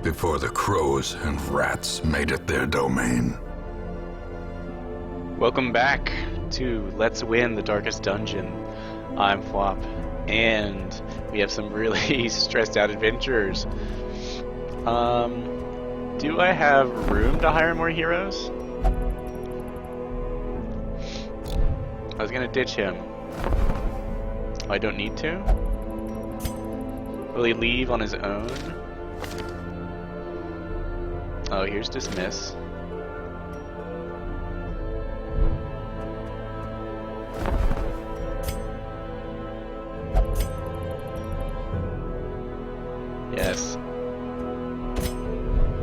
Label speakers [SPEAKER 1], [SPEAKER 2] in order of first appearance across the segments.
[SPEAKER 1] before the crows and rats made it their domain.
[SPEAKER 2] Welcome back to Let's Win the Darkest Dungeon. I'm Flop, and we have some really stressed out adventurers. Do I have room to hire more heroes? I was gonna ditch him. I don't need to? Will he leave on his own? Oh, here's dismiss. Yes.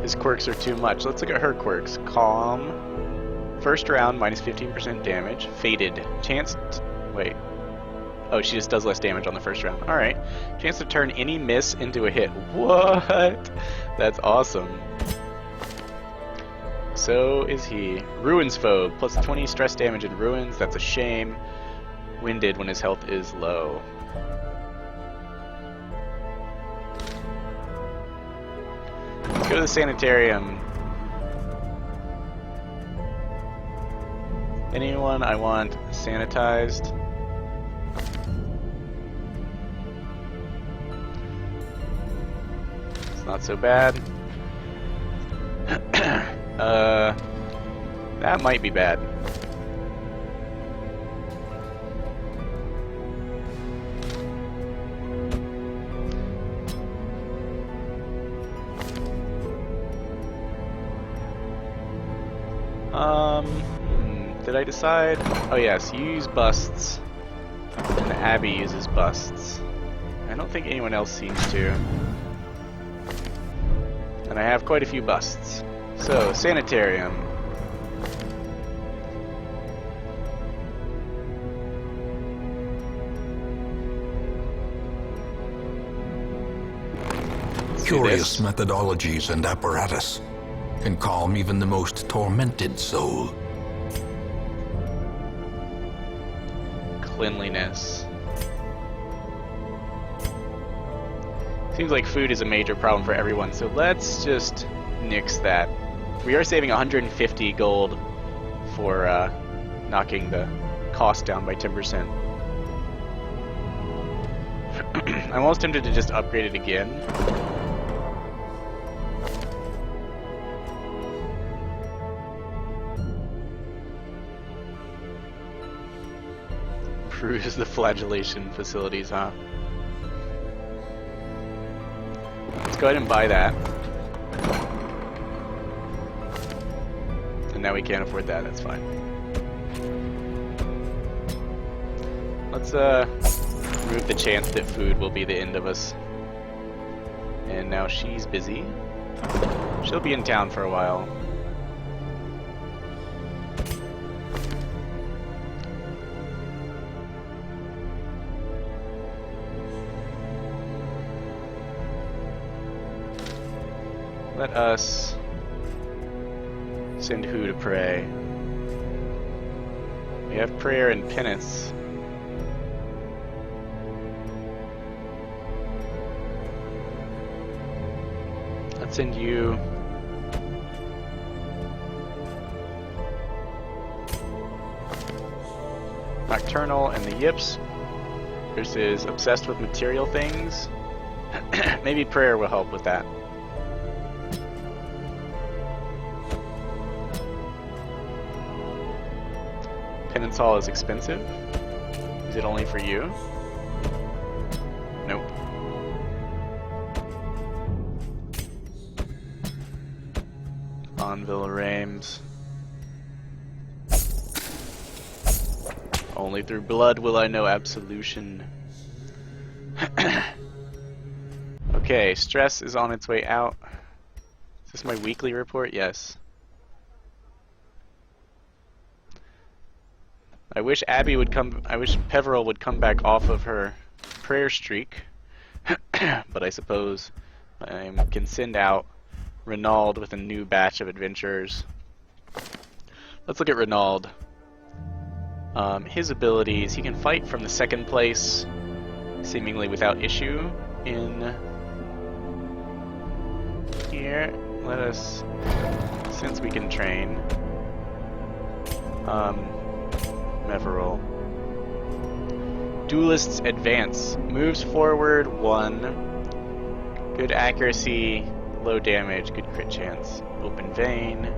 [SPEAKER 2] His quirks are too much. Let's look at her quirks. Calm. First round, minus 15% damage. Fated. Wait. Oh, she just does less damage on the first round. Alright. Chance to turn any miss into a hit. What? That's awesome. So is he. Ruins foe. Plus 20 stress damage in ruins. That's a shame. Winded when his health is low. Let's go to the sanitarium. Anyone I want sanitized? It's not so bad. That might be bad. Did I decide? Oh yes, you use busts, and Abbey uses busts. I don't think anyone else seems to. And I have quite a few busts. So, sanitarium.
[SPEAKER 1] Curious methodologies and apparatus can calm even the most tormented soul.
[SPEAKER 2] Cleanliness. Seems like food is a major problem for everyone, so let's just nix that. We are saving 150 gold for knocking the cost down by 10%. I'm almost tempted to just upgrade it again. Cruise the flagellation facilities, huh? Let's go ahead and buy that. And now we can't afford that, that's fine. Let's remove the chance that food will be the end of us. And now she's busy. She'll be in town for a while. Let us send who to pray? We have prayer and penance. Let's send you. Nocturnal and the Yips. This is obsessed with material things. Maybe prayer will help with that. Penance Hall is expensive. Is it only for you? Nope. Bonville Rames. Only through blood will I know absolution. Okay, stress is on its way out. Is this my weekly report? Yes. I wish Abbey would come. I wish Peveril would come back off of her prayer streak. But I suppose I can send out Renauld with a new batch of adventurers. Let's look at Renauld. His abilities: he can fight from the second place, seemingly without issue. He here, let us, since we can train, Meveril. Duelists advance. Moves forward 1. Good accuracy, low damage, good crit chance. Open vein.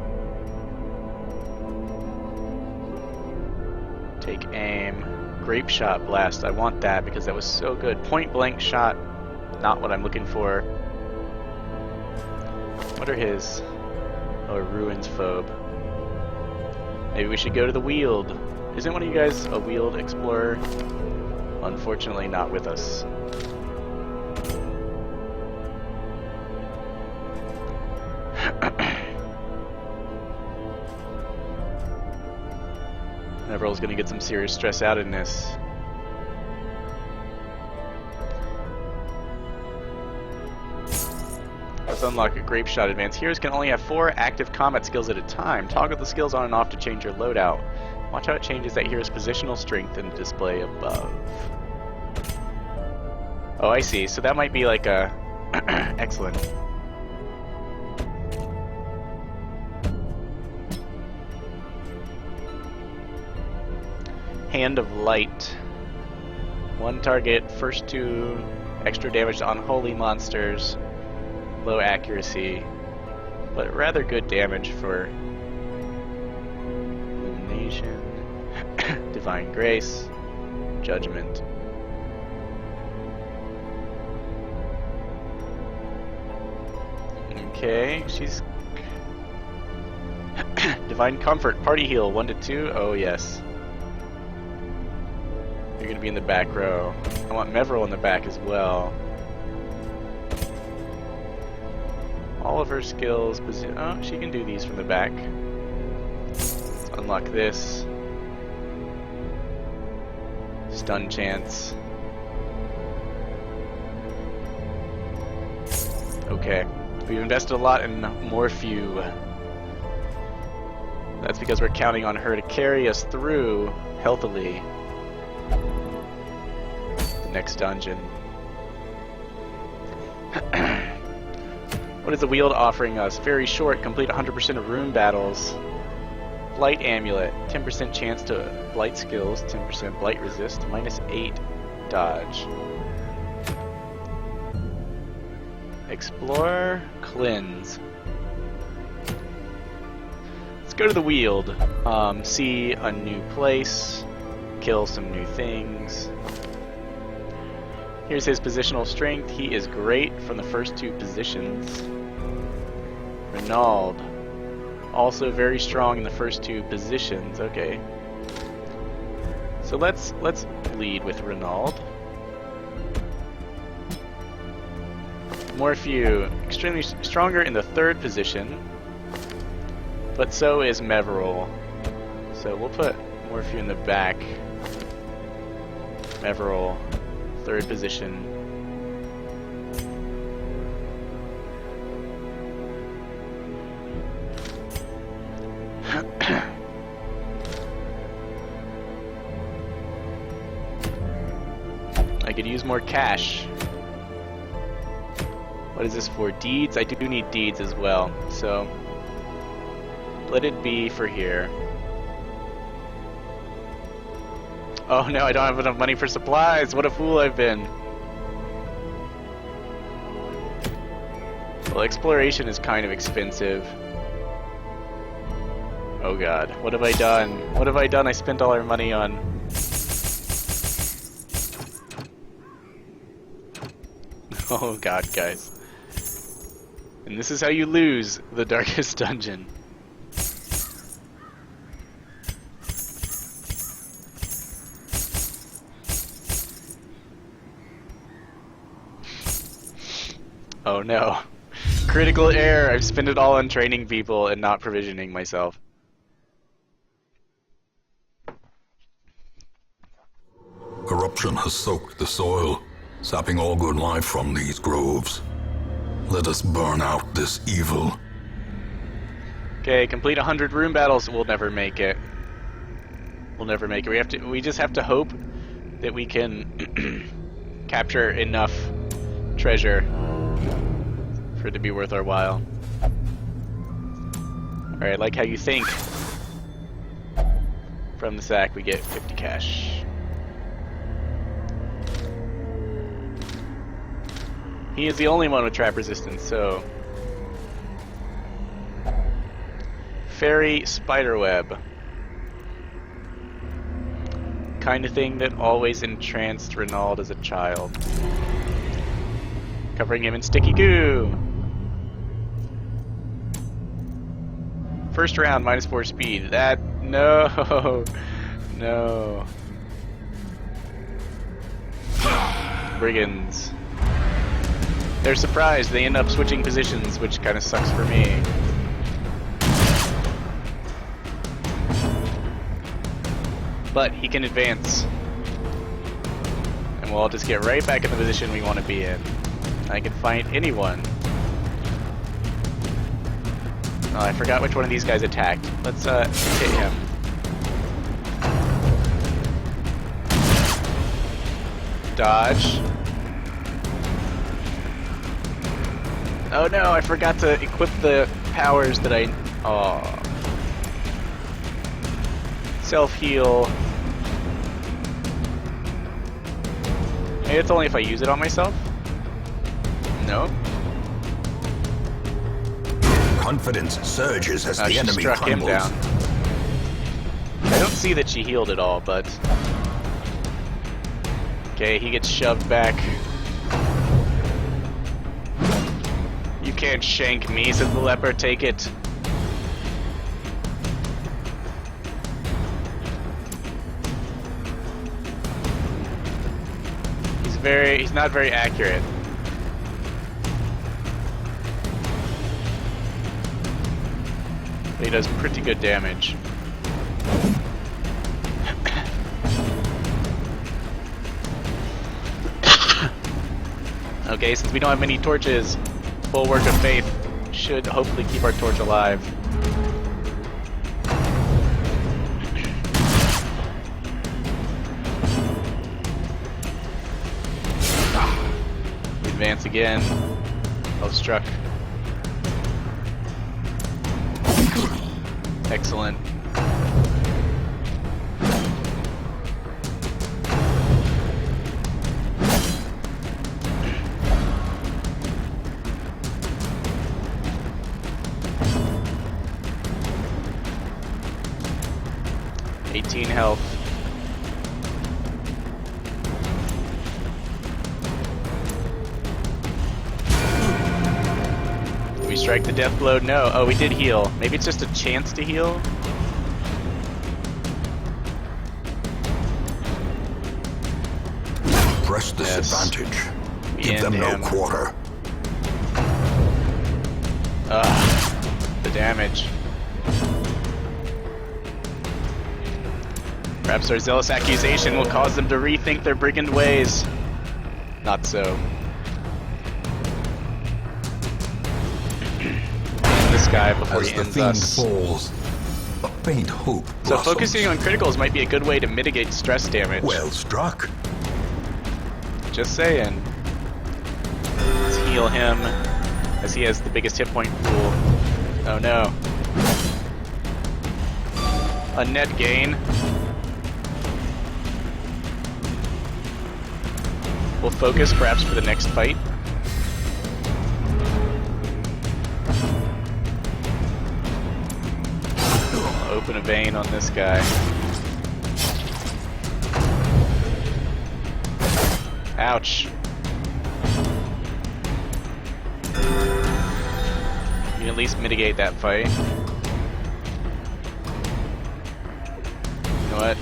[SPEAKER 2] Take aim. Grape shot blast. I want that because that was so good. Point blank shot. Not what I'm looking for. What are his? Oh, ruins phobe. Maybe we should go to the Weald. Isn't one of you guys a Weald explorer? Unfortunately, not with us. Everill's gonna get some serious stress out in this. Let's unlock a grape shot advance. Heroes can only have 4 active combat skills at a time. Toggle the skills on and off to change your loadout. Watch how it changes that hero's positional strength in the display above. Oh, I see. So that might be like a... Excellent. Hand of Light. 1 target, first 2 extra damage to unholy monsters. Low accuracy, but rather good damage for Illumination, Divine Grace, Judgment. Okay, she's... Divine Comfort, Party Heal, 1 to 2, oh yes. You're gonna be in the back row. I want Meveril in the back as well. All of her skills, oh, she can do these from the back. Let's unlock this. Stun chance. Okay, we've invested a lot in Morphew. That's because we're counting on her to carry us through healthily the next dungeon. What is the Weald offering us? Very short, complete 100% of rune battles. Blight Amulet, 10% chance to blight skills, 10% blight resist, -8 dodge. Explore, cleanse. Let's go to the Weald. See a new place, kill some new things. Here's his positional strength. He is great from the first 2 positions. Renauld, also very strong in the first 2 positions. Okay, so let's lead with Renauld. Morphew, extremely stronger in the 3rd position, but so is Meveril. So we'll put Morphew in the back. Meveril, 3rd position. I could use more cash. What is this for? Deeds? I do need deeds as well, so let it be for here. Oh no, I don't have enough money for supplies! What a fool I've been! Well, exploration is kind of expensive. Oh god, what have I done? What have I done? I spent all our money on... Oh god, guys. And this is how you lose the darkest dungeon. Oh no. Critical error! I've spent it all on training people and not provisioning myself.
[SPEAKER 1] Corruption has soaked the soil, sapping all good life from these groves. Let us burn out this evil.
[SPEAKER 2] Okay, complete 100 rune battles. We'll never make it. We'll never make it. We just have to hope that we can capture enough treasure for it to be worth our while. Alright, I like how you think. From the sack we get 50 cash. He is the only one with trap resistance, so... Fairy spiderweb. Kind of thing that always entranced Renaud as a child. Covering him in sticky goo! First round, -4 speed. That... no! No. Brigands. They're surprised. They end up switching positions, which kind of sucks for me. But he can advance. And we'll all just get right back in the position we want to be in. I can fight anyone. Oh, I forgot which one of these guys attacked. Let's hit him. Dodge. Oh no, I forgot to equip the powers that I... Oh. Self-heal. Maybe it's only if I use it on myself? No?
[SPEAKER 3] Confidence surges as the
[SPEAKER 2] She
[SPEAKER 3] enemy
[SPEAKER 2] struck him
[SPEAKER 3] crumbles.
[SPEAKER 2] down. I don't see that she healed at all, but... Okay, he gets shoved back. You can't shank me, says the leper. Take it. He's not very accurate. But he does pretty good damage. Okay, since we don't have many torches, Bulwark of Faith should hopefully keep our torch alive. We advance again. Oh, struck. Excellent. Health. Did we strike the death blow? No. Oh, we did heal. Maybe it's just a chance to heal?
[SPEAKER 3] Press this advantage. Give them no quarter.
[SPEAKER 2] The damage. Perhaps our zealous accusation will cause them to rethink their brigand ways. Not so. This guy before he ends us.
[SPEAKER 3] Falls, a faint hope
[SPEAKER 2] So
[SPEAKER 3] blossoms.
[SPEAKER 2] focusing on criticals might be a good way to mitigate stress damage.
[SPEAKER 3] Well struck.
[SPEAKER 2] Just saying. Let's heal him, as he has the biggest hit point pool. Oh no. A net gain. We'll focus perhaps for the next fight. I'll open a vein on this guy. Ouch. You can at least mitigate that fight. You know what?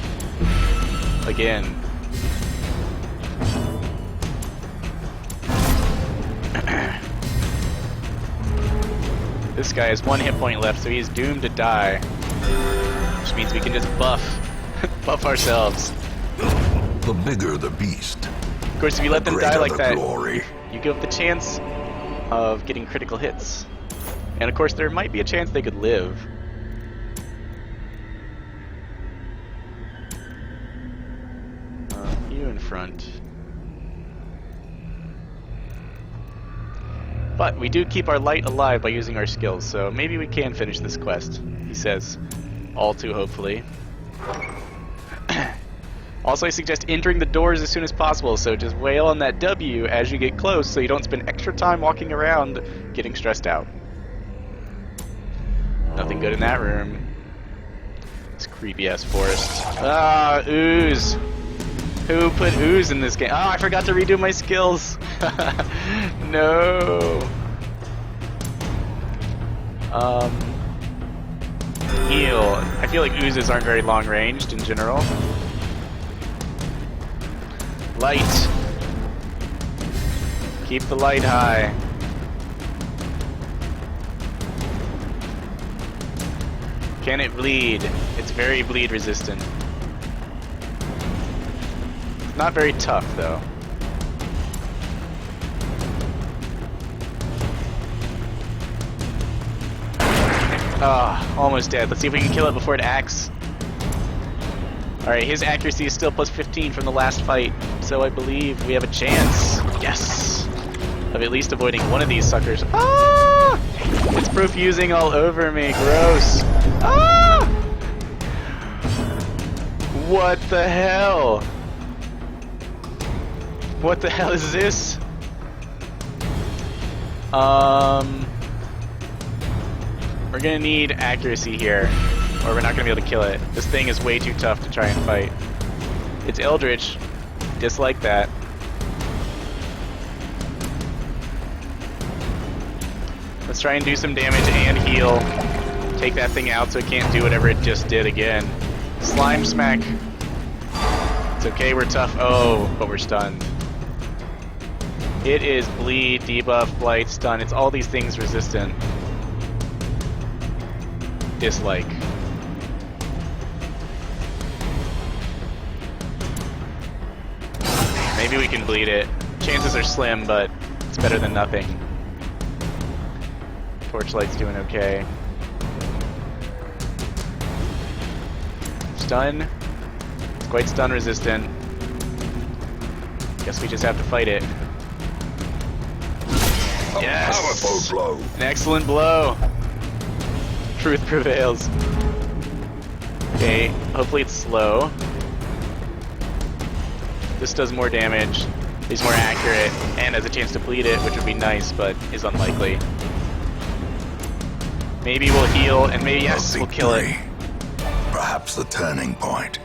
[SPEAKER 2] Again. This guy has 1 hit point left, so he's doomed to die. Which means we can just buff ourselves.
[SPEAKER 3] The bigger the beast.
[SPEAKER 2] Of course, if you let them die
[SPEAKER 3] greater
[SPEAKER 2] like
[SPEAKER 3] the
[SPEAKER 2] that,
[SPEAKER 3] glory.
[SPEAKER 2] you give the chance of getting critical hits. And of course, there might be a chance they could live. You in front. But we do keep our light alive by using our skills, so maybe we can finish this quest, he says, all too hopefully. Also, I suggest entering the doors as soon as possible, so just wail on that W as you get close so you don't spend extra time walking around getting stressed out. Nothing good in that room. This creepy-ass forest. Ah, ooze! Who put ooze in this game? Oh, I forgot to redo my skills! No! Heal. I feel like oozes aren't very long-ranged in general. Light. Keep the light high. Can it bleed? It's very bleed resistant. Not very tough though. Ah, almost dead. Let's see if we can kill it before it acts. Alright, his accuracy is still plus 15 from the last fight, so I believe we have a chance, yes, of at least avoiding one of these suckers. Ah! It's profusing all over me, gross. Ah! What the hell? What the hell is this? We're gonna need accuracy here, or we're not gonna be able to kill it. This thing is way too tough to try and fight. It's Eldritch. Dislike that. Let's try and do some damage and heal. Take that thing out so it can't do whatever it just did again. Slime smack. It's okay, we're tough. Oh, but we're stunned. It is bleed, debuff, blight, stun. It's all these things resistant. Dislike. Maybe we can bleed it. Chances are slim, but it's better than nothing. Torchlight's doing okay. Stun. It's quite stun resistant. Guess we just have to fight it. Yes!
[SPEAKER 3] Powerful blow.
[SPEAKER 2] An excellent blow. Truth prevails. Okay, hopefully it's slow. This does more damage, is more accurate, and has a chance to bleed it, which would be nice, but is unlikely. Maybe we'll heal, and maybe, yes, we'll kill it.
[SPEAKER 3] Perhaps the turning point.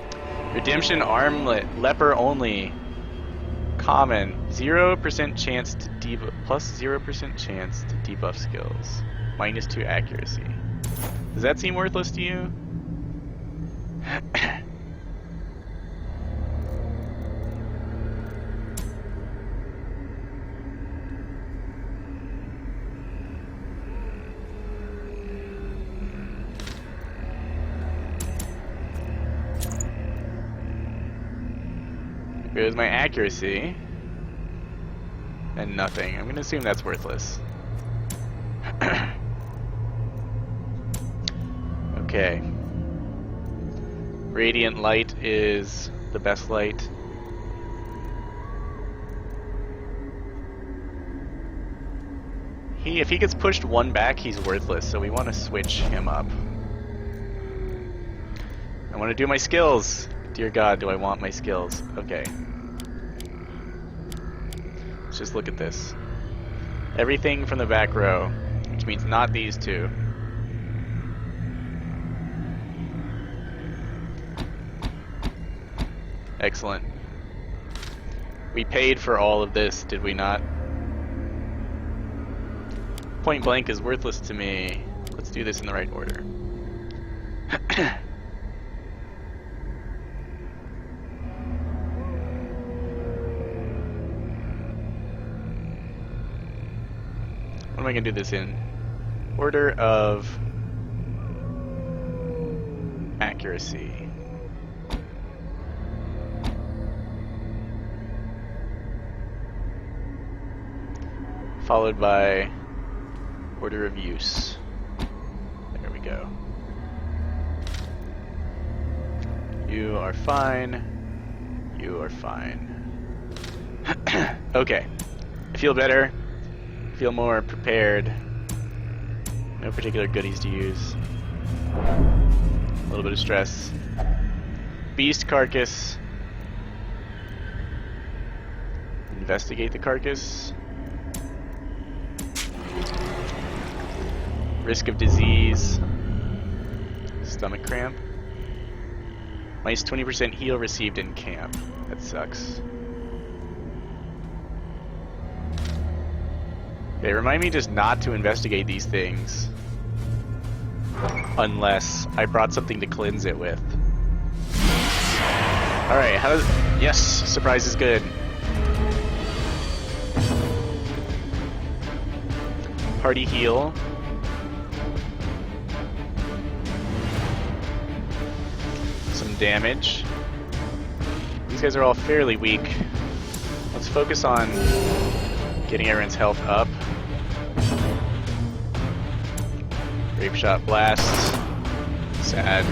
[SPEAKER 2] Redemption Armlet, leper only. Common, 0% chance to debuff, plus 0% chance to debuff skills. -2 accuracy. Does that seem worthless to you? Here's my accuracy. And nothing. I'm gonna assume that's worthless. Okay. Radiant light is the best light. If he gets pushed one back, he's worthless, so we want to switch him up. I want to do my skills. Dear God, do I want my skills. Okay. Let's just look at this. Everything from the back row, which means not these two. Excellent. We paid for all of this, did we not? Point blank is worthless to me. Let's do this in the right order. What am I going to do this in? Order of accuracy. Followed by order of use. There we go. You are fine. You are fine. Okay. I feel better. Feel more prepared. No particular goodies to use. A little bit of stress. Beast carcass. Investigate the carcass. Risk of disease. Stomach cramp. Minus 20% heal received in camp. That sucks. Okay, remind me just not to investigate these things. Unless I brought something to cleanse it with. Alright, how does... Yes, surprise is good. Party heal. Some damage. These guys are all fairly weak. Let's focus on getting everyone's health up. Grape shot blast. Sad.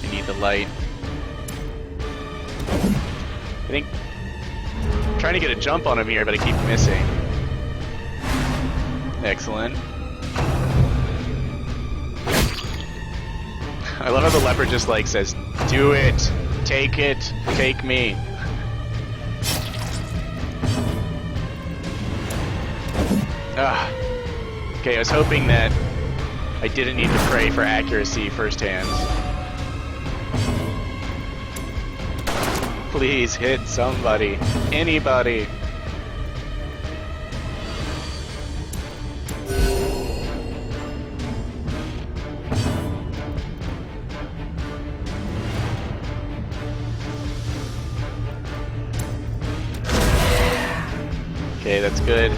[SPEAKER 2] I need the light. I think I'm trying to get a jump on him here, but I keep missing. Excellent. I love how the leopard just like says, "Do it, take me." Ah. Okay, I was hoping that I didn't need to pray for accuracy firsthand. Please hit somebody. Anybody. Okay, that's good.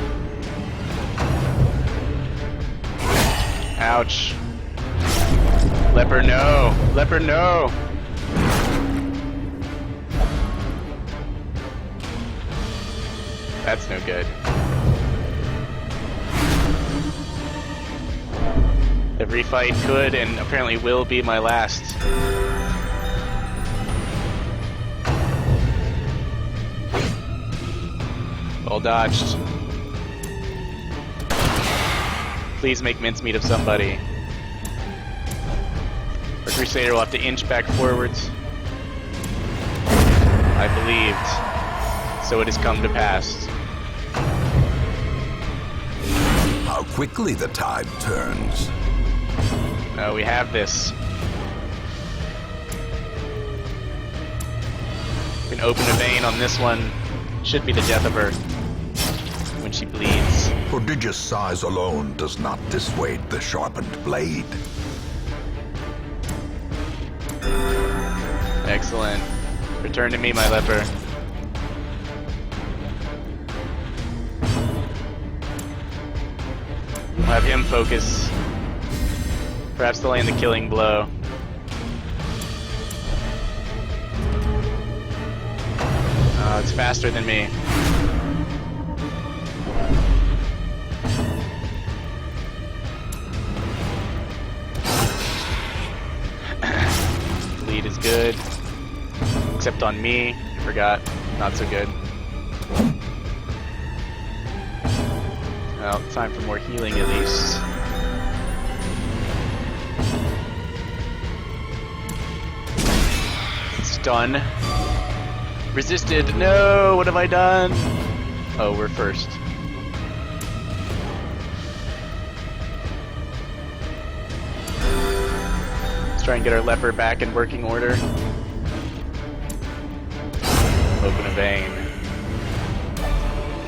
[SPEAKER 2] Ouch. Leper, no! Leper, no! That's no good. Every fight could and apparently will be my last. Well dodged. Please make mincemeat of somebody. Our Crusader will have to inch back forwards. I believed. So it has come to pass.
[SPEAKER 3] How quickly the tide turns.
[SPEAKER 2] No, we have this. We can open a vein on this one. Should be the death of her when she bleeds.
[SPEAKER 3] Prodigious size alone does not dissuade the sharpened blade.
[SPEAKER 2] Excellent. Return to me, my leper. We'll have him focus. Perhaps to land the killing blow. Oh, it's faster than me. Lead is good. Except on me. I forgot. Not so good. Well, time for more healing at least. Stun. Resisted. No, what have I done? Oh, we're first. Let's try and get our leper back in working order. Open a vein.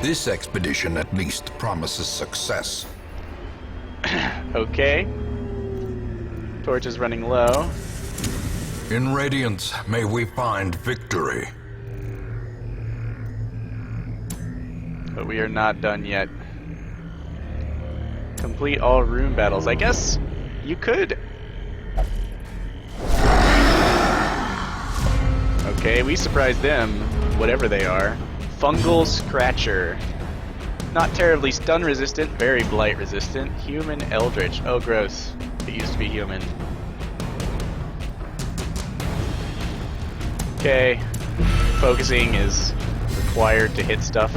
[SPEAKER 3] This expedition at least promises success.
[SPEAKER 2] Okay. Torch is running low.
[SPEAKER 1] In Radiance, may we find victory.
[SPEAKER 2] But we are not done yet. Complete all room battles. I guess you could. Okay, we surprised them, whatever they are. Fungal Scratcher. Not terribly stun resistant, very blight resistant. Human Eldritch. Oh, gross. It used to be human. Okay. Focusing is required to hit stuff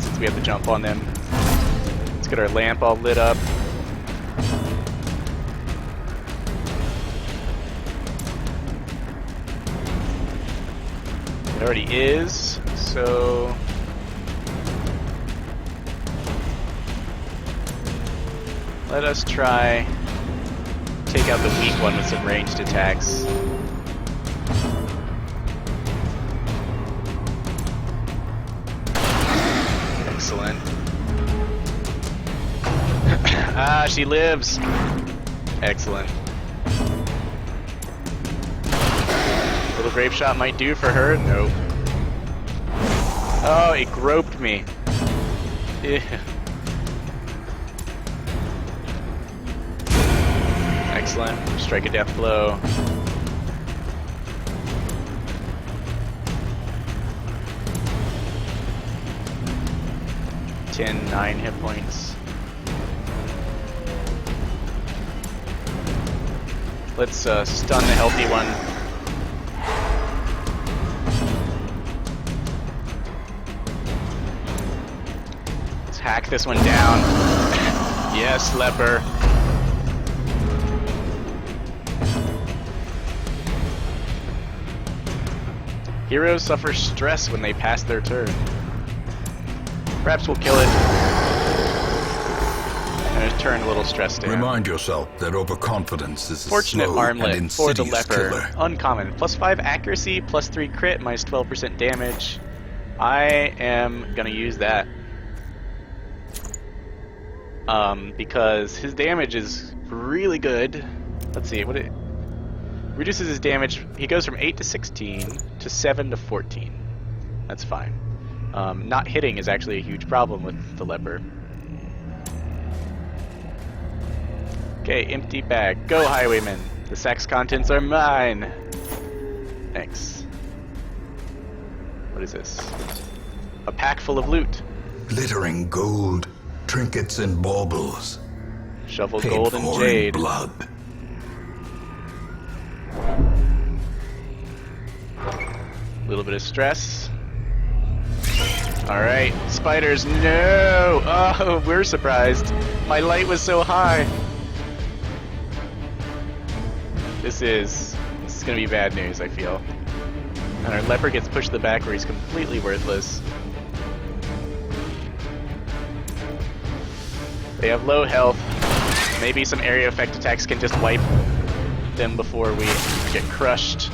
[SPEAKER 2] since we have to jump on them. Let's get our lamp all lit up. It already is, so let us try take out the weak one with some ranged attacks. Excellent. Ah, she lives. Excellent. Little grape shot might do for her. Nope. Oh, it groped me. Yeah. Excellent. Strike a death blow. Nine hit points. Let's stun the healthy one. Let's hack this one down. Yes, leper. Heroes suffer stress when they pass their turn. Perhaps we'll kill it. And just turn a little stressed down.
[SPEAKER 1] Remind yourself that overconfidence is a
[SPEAKER 2] Fortunate
[SPEAKER 1] slow
[SPEAKER 2] armlet
[SPEAKER 1] and
[SPEAKER 2] for the
[SPEAKER 1] insidious
[SPEAKER 2] leper.
[SPEAKER 1] killer.
[SPEAKER 2] Uncommon. +5 accuracy, +3 crit, minus 12% damage. I am gonna use that. Because his damage is really good. Let's see, what it reduces his damage. He goes from 8 to 16 to 7 to 14. That's fine. Not hitting is actually a huge problem with the leper. Okay, empty bag. Go, highwayman. The sack's contents are mine. Thanks. What is this? A pack full of loot.
[SPEAKER 1] Glittering gold, trinkets and baubles.
[SPEAKER 2] Shovel
[SPEAKER 1] Paid
[SPEAKER 2] gold and
[SPEAKER 1] for in
[SPEAKER 2] jade.
[SPEAKER 1] blood.
[SPEAKER 2] A little bit of stress. Alright, spiders, no! Oh, we're surprised. My light was so high. This is gonna be bad news, I feel. And our leper gets pushed to the back where he's completely worthless. They have low health. Maybe some area effect attacks can just wipe them before we get crushed.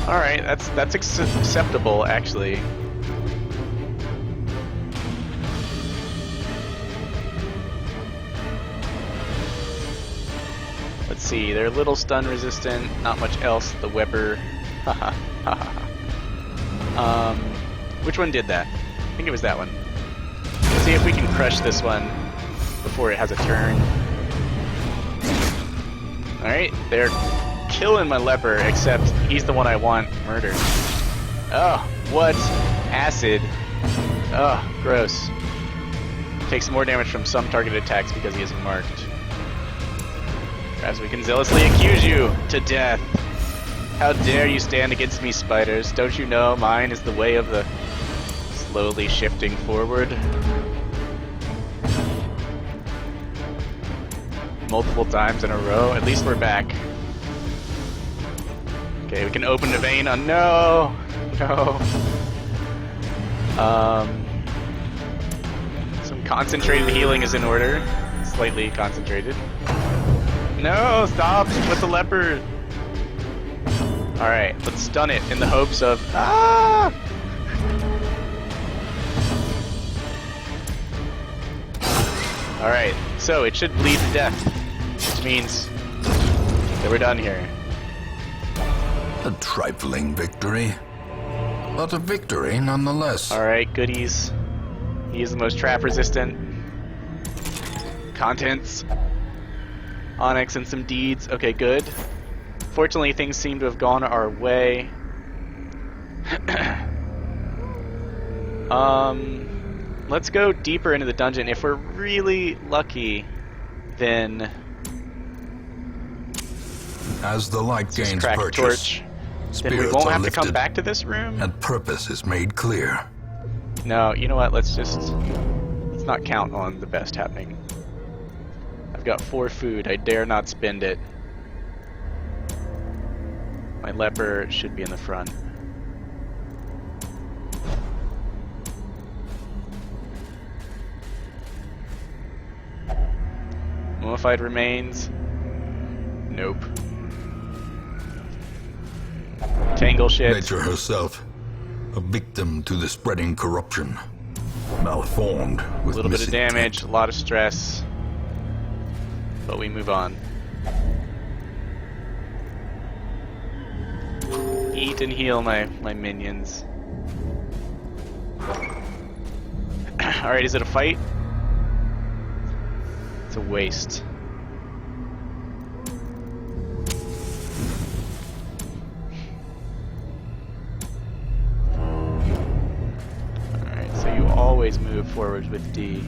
[SPEAKER 2] Alright, that's acceptable, actually. Let's see, they're a little stun resistant, not much else. The Weber. Haha. Which one did that? I think it was that one. Let's see if we can crush this one before it has a turn. Alright, they're killing my leper, except he's the one I want murdered. Oh, what? Acid. Oh, gross. Takes more damage from some targeted attacks because he isn't marked. Perhaps we can zealously accuse you to death. How dare you stand against me, spiders? Don't you know mine is the way of the slowly shifting forward? Multiple times in a row. At least we're back. Okay, we can open the vein on. No! No. Some concentrated healing is in order. Slightly concentrated. No, stop with the leopard. Alright, let's stun it in the hopes of... Ah! Alright, so it should bleed to death, which means that we're done here.
[SPEAKER 1] A trifling victory, but a victory nonetheless.
[SPEAKER 2] Alright, goodies. He is the most trap resistant. Contents. Onyx and some deeds. Okay, good. Fortunately, things seem to have gone our way. Let's go deeper into the dungeon. If we're really lucky, then...
[SPEAKER 1] As the light gains
[SPEAKER 2] crack a
[SPEAKER 1] purchase,
[SPEAKER 2] torch. Then we
[SPEAKER 1] Spirits
[SPEAKER 2] won't
[SPEAKER 1] are
[SPEAKER 2] have to come
[SPEAKER 1] lifted,
[SPEAKER 2] back to this room?
[SPEAKER 1] and purpose is made clear.
[SPEAKER 2] No, you know what? Let's not count on the best happening. I've got 4 food. I dare not spend it. My leper should be in the front. Mummified remains? Nope. Tangle shit.
[SPEAKER 1] Nature herself, a victim to the spreading corruption, malformed with
[SPEAKER 2] A little bit of
[SPEAKER 1] missing
[SPEAKER 2] damage,
[SPEAKER 1] teeth.
[SPEAKER 2] a lot of stress. But we move on. Eat and heal my minions. Alright, is it a fight? It's a waste. Alright, so you always move forward with D.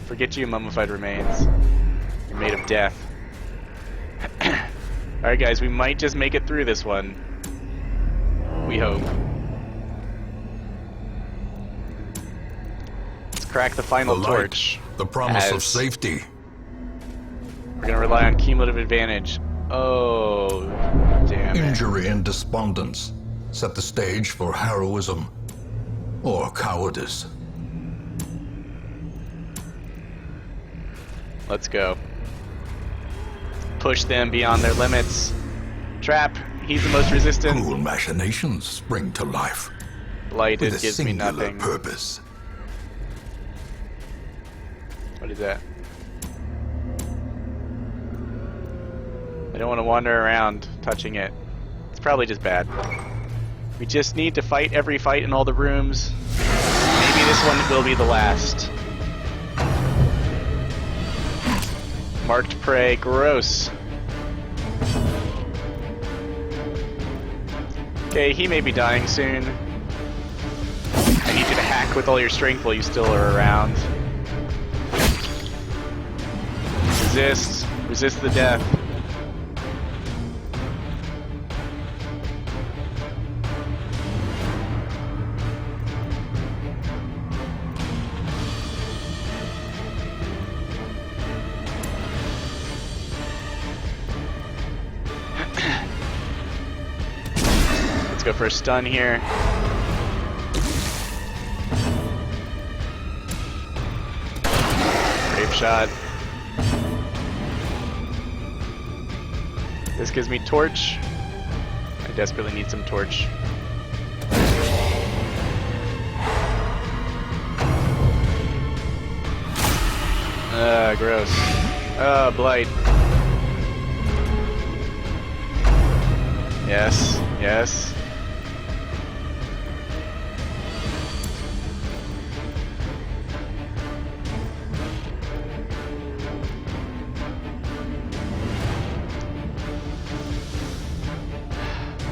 [SPEAKER 2] Forget you, mummified remains. You're made of death. Alright guys, we might just make it through this one. We hope. Let's crack the final
[SPEAKER 1] The light,
[SPEAKER 2] torch.
[SPEAKER 1] the promise of
[SPEAKER 2] as-
[SPEAKER 1] safety.
[SPEAKER 2] We're gonna rely on cumulative advantage. Oh, damn it.
[SPEAKER 1] Injury and despondence set the stage for heroism or cowardice.
[SPEAKER 2] Let's go. Push them beyond their limits. Trap, he's the most resistant.
[SPEAKER 1] Cruel machinations spring to life
[SPEAKER 2] Blighted
[SPEAKER 1] with a
[SPEAKER 2] gives me
[SPEAKER 1] singular
[SPEAKER 2] nothing.
[SPEAKER 1] purpose.
[SPEAKER 2] What is that? I don't want to wander around touching it. It's probably just bad. We just need to fight every fight in all the rooms. Maybe this one will be the last. Marked prey, gross. Okay, he may be dying soon. I need you to hack with all your strength while you still are around. Resist. Resist the death. Let's go for a stun here. Brave shot. This gives me torch. I desperately need some torch. Gross. Blight. Yes, yes.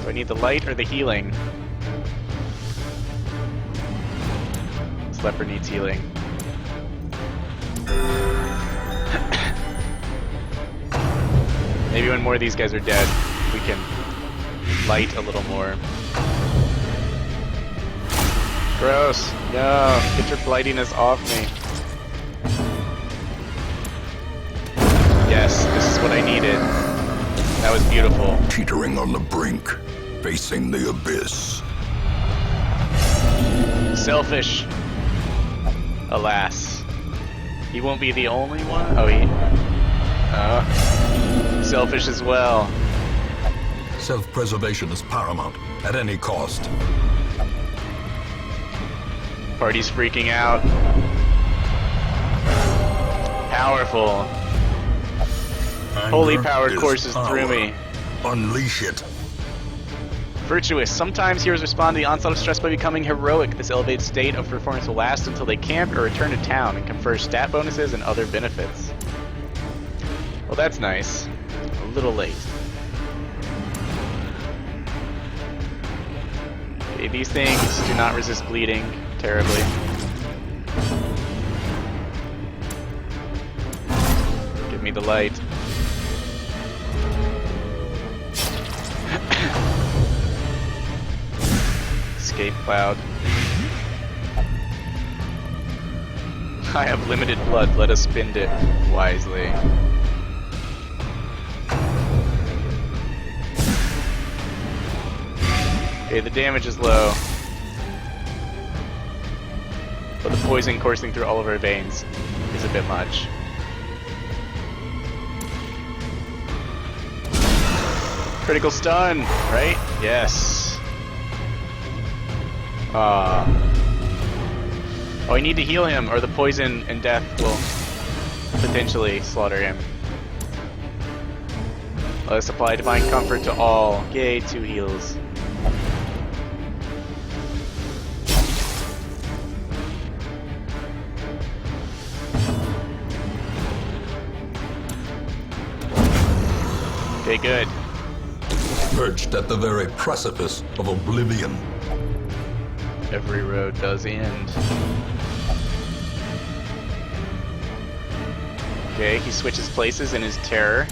[SPEAKER 2] Do I need the light or the healing? This leper needs healing. Maybe when more of these guys are dead, we can light a little more. Gross. No, get your blightiness off me. Yes, this is what I needed. That was beautiful.
[SPEAKER 1] Teetering on the brink, facing the abyss.
[SPEAKER 2] Selfish. Alas. He won't be the only one? Oh, he... selfish as well.
[SPEAKER 1] Self-preservation is paramount at any cost.
[SPEAKER 2] Party's freaking out. Powerful. Holy
[SPEAKER 1] Anger
[SPEAKER 2] powered
[SPEAKER 1] is
[SPEAKER 2] courses through
[SPEAKER 1] power.
[SPEAKER 2] me.
[SPEAKER 1] Unleash it.
[SPEAKER 2] Virtuous. Sometimes heroes respond to the onslaught of stress by becoming heroic. This elevated state of performance will last until they camp or return to town and confer stat bonuses and other benefits. Well, that's nice. A little late. Okay, these things do not resist bleeding terribly. Give me the light. Escape cloud. I have limited blood, let us spend it wisely. Okay, the damage is low. But the poison coursing through all of our veins is a bit much. Critical stun, right? Yes. Oh, I need to heal him, or the poison and death will potentially slaughter him. Let us apply divine comfort to all. Yay, 2 heals. Okay, good.
[SPEAKER 1] Perched at the very precipice of oblivion.
[SPEAKER 2] Every road does end. Okay, he switches places in his terror.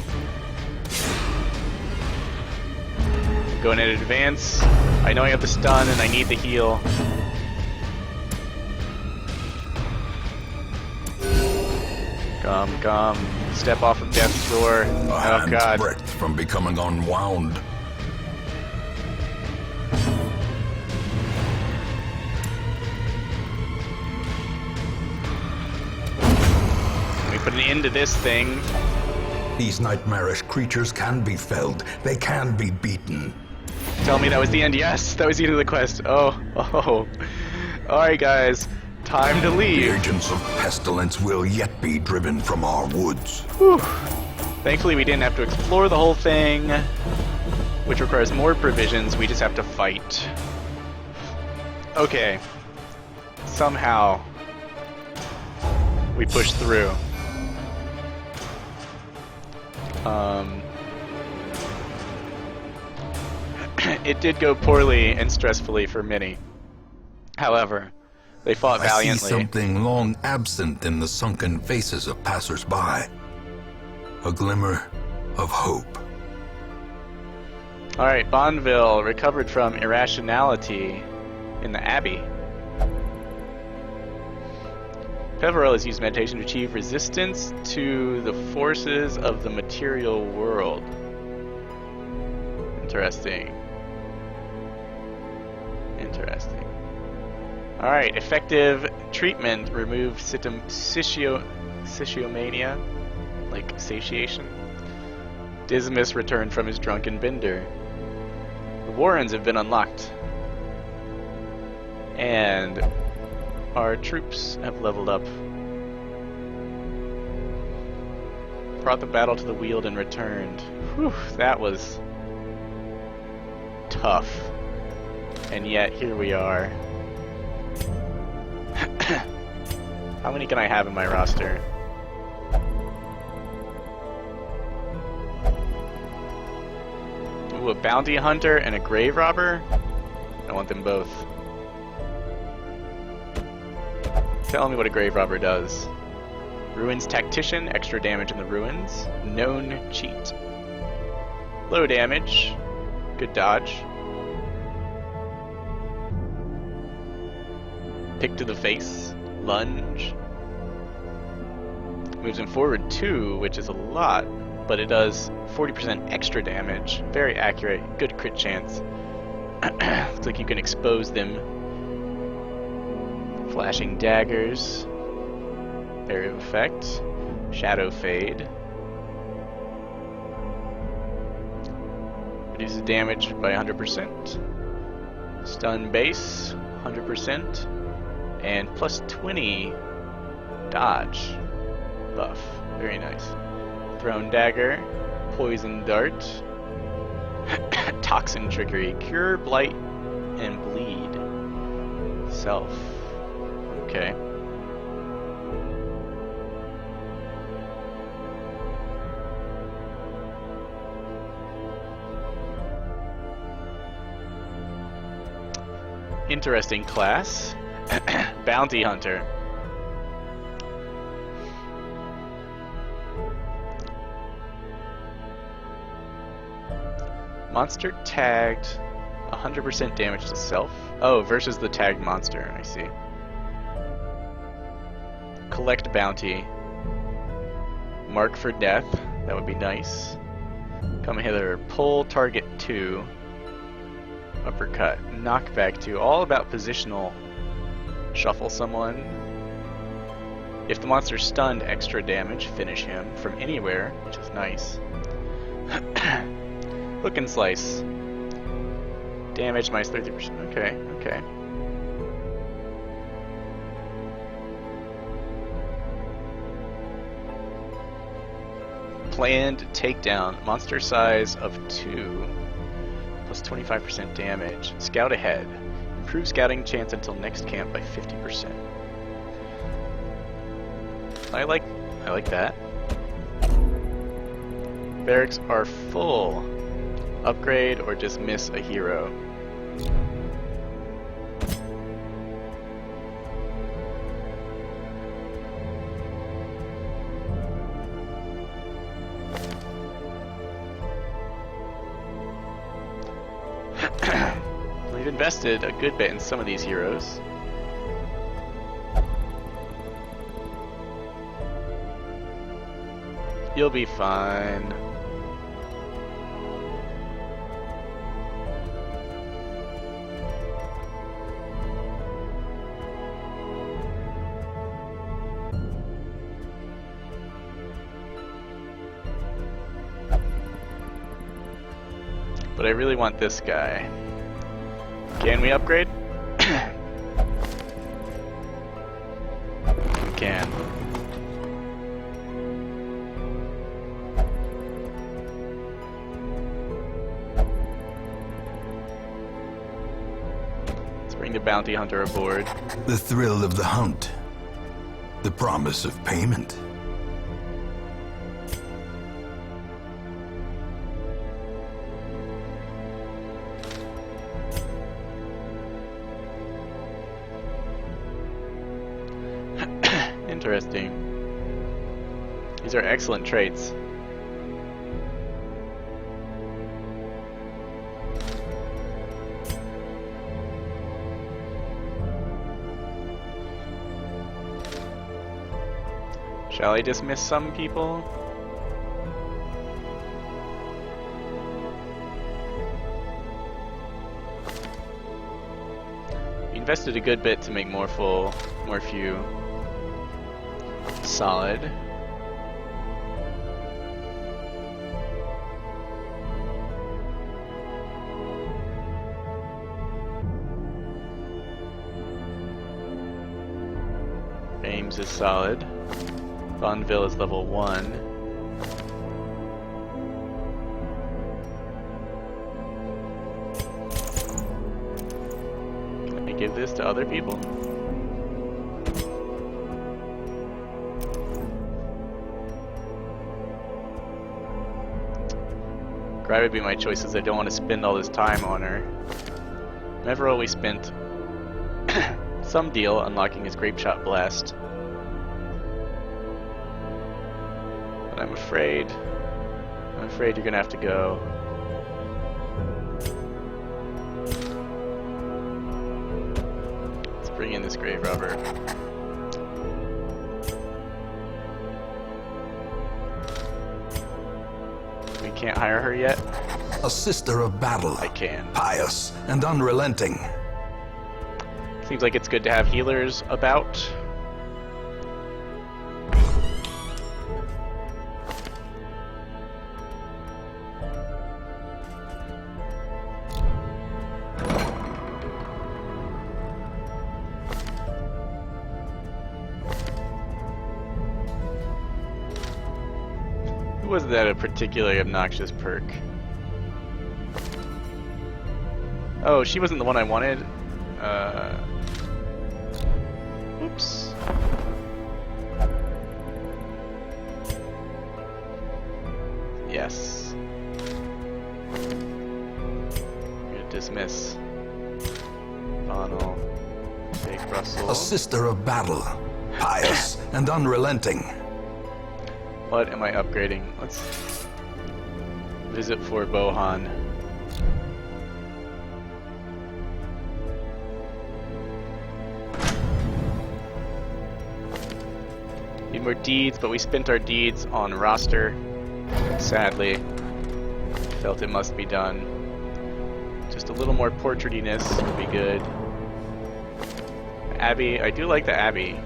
[SPEAKER 2] Going in advance. I know I have the stun and I need the heal. Come. Step off of death's door. Oh
[SPEAKER 1] hand's
[SPEAKER 2] god.
[SPEAKER 1] breadth from becoming unwound.
[SPEAKER 2] We put an end to this thing.
[SPEAKER 1] These nightmarish creatures can be felled. They can be beaten.
[SPEAKER 2] Tell me that was the end. Yes, that was the end of the quest. Oh. Alright guys, time to
[SPEAKER 1] The
[SPEAKER 2] leave.
[SPEAKER 1] agents of pestilence will yet be driven from our woods.
[SPEAKER 2] Whew. Thankfully we didn't have to explore the whole thing, which requires more provisions. We just have to fight. Okay. Somehow we pushed through. It did go poorly and stressfully for many. However, they fought
[SPEAKER 1] I see
[SPEAKER 2] valiantly.
[SPEAKER 1] something long absent in the sunken faces of passers-by. A glimmer of hope.
[SPEAKER 2] Alright, Bonneville recovered from irrationality in the Abbey. Peverell has used meditation to achieve resistance to the forces of the material world. Interesting. Alright, effective treatment. Remove satiomania, like satiation. Dismas returned from his drunken bender. The Warrens have been unlocked. And our troops have leveled up. Brought the battle to the Weald and returned. Whew, that was tough. And yet, here we are. How many can I have in my roster? Ooh, a bounty hunter and a grave robber? I want them both. Tell me what a grave robber does. Ruins tactician, extra damage in the ruins. Known cheat. Low damage. Good dodge. Pick to the face. Lunge. Moves him forward 2, which is a lot, but it does 40% extra damage. Very accurate. Good crit chance. Looks like you can expose them. Flashing daggers. Area of effect. Shadow fade. Reduces damage by 100%. Stun base 100%. And plus 20 dodge buff. Very nice. Thrown dagger. Poison dart. Toxin trickery. Cure, blight, and bleed. Self. Okay. Interesting class. Bounty hunter. Monster tagged 100% damage to self. Oh, versus the tagged monster, I see. Collect bounty. Mark for death, that would be nice. Come hither, pull target 2. Uppercut, knockback 2, all about positional. Shuffle someone. If the monster's stunned, extra damage, finish him from anywhere, which is nice. Hook and slice. Damage minus 30%. Okay, okay. Planned takedown. Monster size of 2. Plus 25% damage. Scout ahead. Improve scouting chance until next camp by 50%. I like that. Barracks are full. Upgrade or dismiss a hero. We've invested a good bit in some of these heroes. You'll be fine. But I really want this guy. Can we upgrade? We can. Let's bring the bounty hunter aboard.
[SPEAKER 3] The thrill of the hunt. The promise of payment.
[SPEAKER 2] Interesting. These are excellent traits. Shall I dismiss some people? We invested a good bit to make more few. Solid. Ames is solid. Bonneville is level 1. Can I give this to other people? Grab would be my choice, as I don't want to spend all this time on her. Meveril, we spent some deal unlocking his Grapeshot Blast. But I'm afraid you're gonna have to go. Let's bring in this grave robber. We can't hire her yet?
[SPEAKER 3] A sister of battle.
[SPEAKER 2] I can.
[SPEAKER 3] Pious and unrelenting.
[SPEAKER 2] Seems like it's good to have healers about. Wasn't that a particularly obnoxious perk? Oh, she wasn't the one I wanted. Oops. Yes. I'm gonna dismiss. Bonnell. Big Russell.
[SPEAKER 3] A sister of battle. Pious and unrelenting.
[SPEAKER 2] What am I upgrading? Let's visit Fort Bohan. more deeds, but we spent our deeds on roster. Sadly. Felt it must be done. Just a little more portraitiness would be good. Abbey, I do like the Abbey.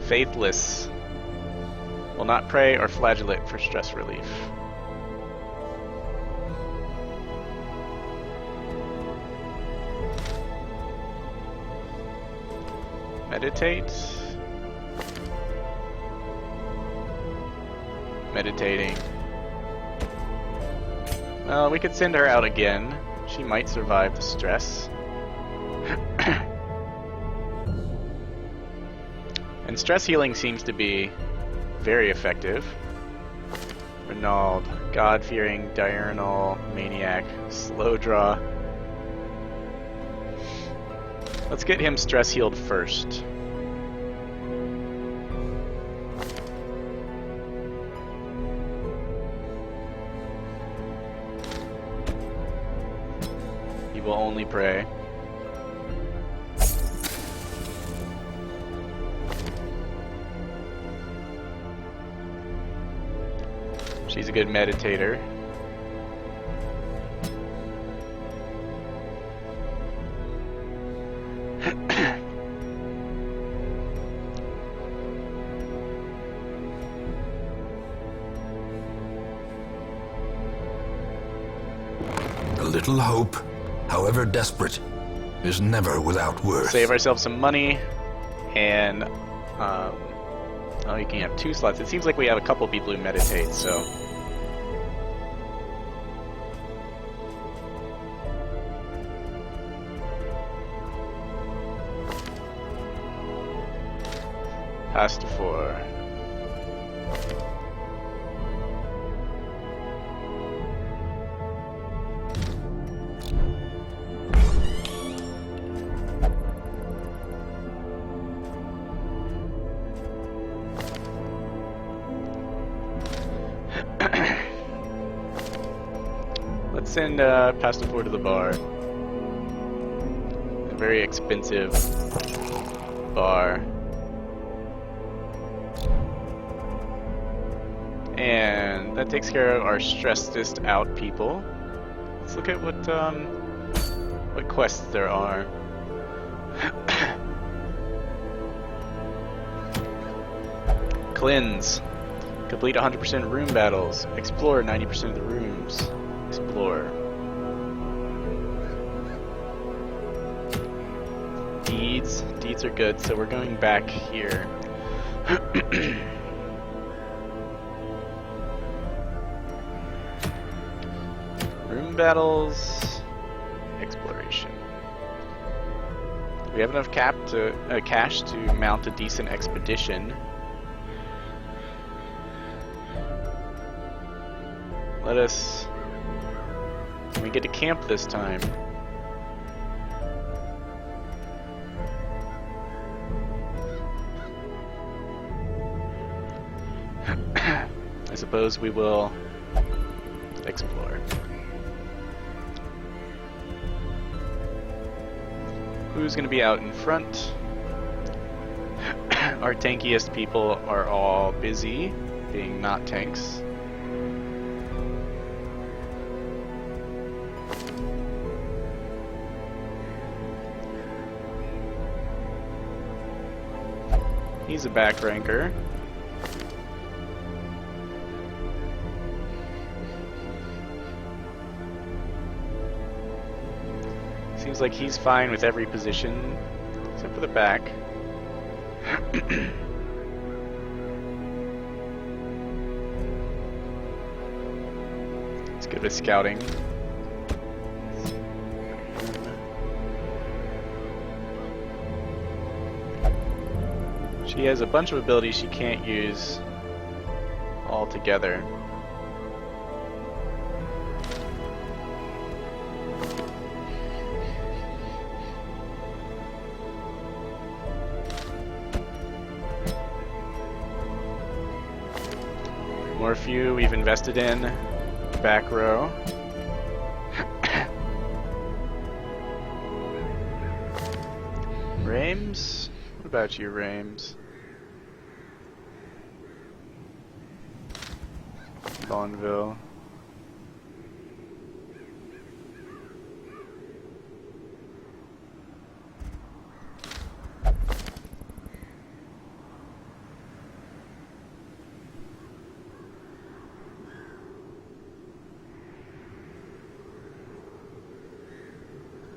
[SPEAKER 2] Faithless. Will not pray or flagellate for stress relief. Meditate. Meditating. Well, we could send her out again. She might survive the stress. And stress healing seems to be very effective. Renaud, God-fearing, diurnal, maniac, slow draw. Let's get him stress healed first. He will only pray. She's a good meditator.
[SPEAKER 3] A little hope, however desperate, is never without worth.
[SPEAKER 2] Save ourselves some money, and oh, you can have 2 slots. It seems like we have a couple people who meditate, so. Pass to 4. Let's send Pasta 4 to the bar. A very expensive bar. And that takes care of our stressedest out people. Let's look at what quests there are. Cleanse. Complete 100% room battles. Explore 90% of the rooms. Explore. Deeds. Deeds are good, so we're going back here. Room battles. Exploration. We have enough cash to mount a decent expedition. Let us... We get to camp this time. I suppose we will explore. Who's going to be out in front? Our tankiest people are all busy, being not tanks. He's a back ranker. Seems like he's fine with every position, except for the back. He's good with scouting. She has a bunch of abilities she can't use all together. More few we've invested in. Back row. Rames? What about you, Rames? Bonneville.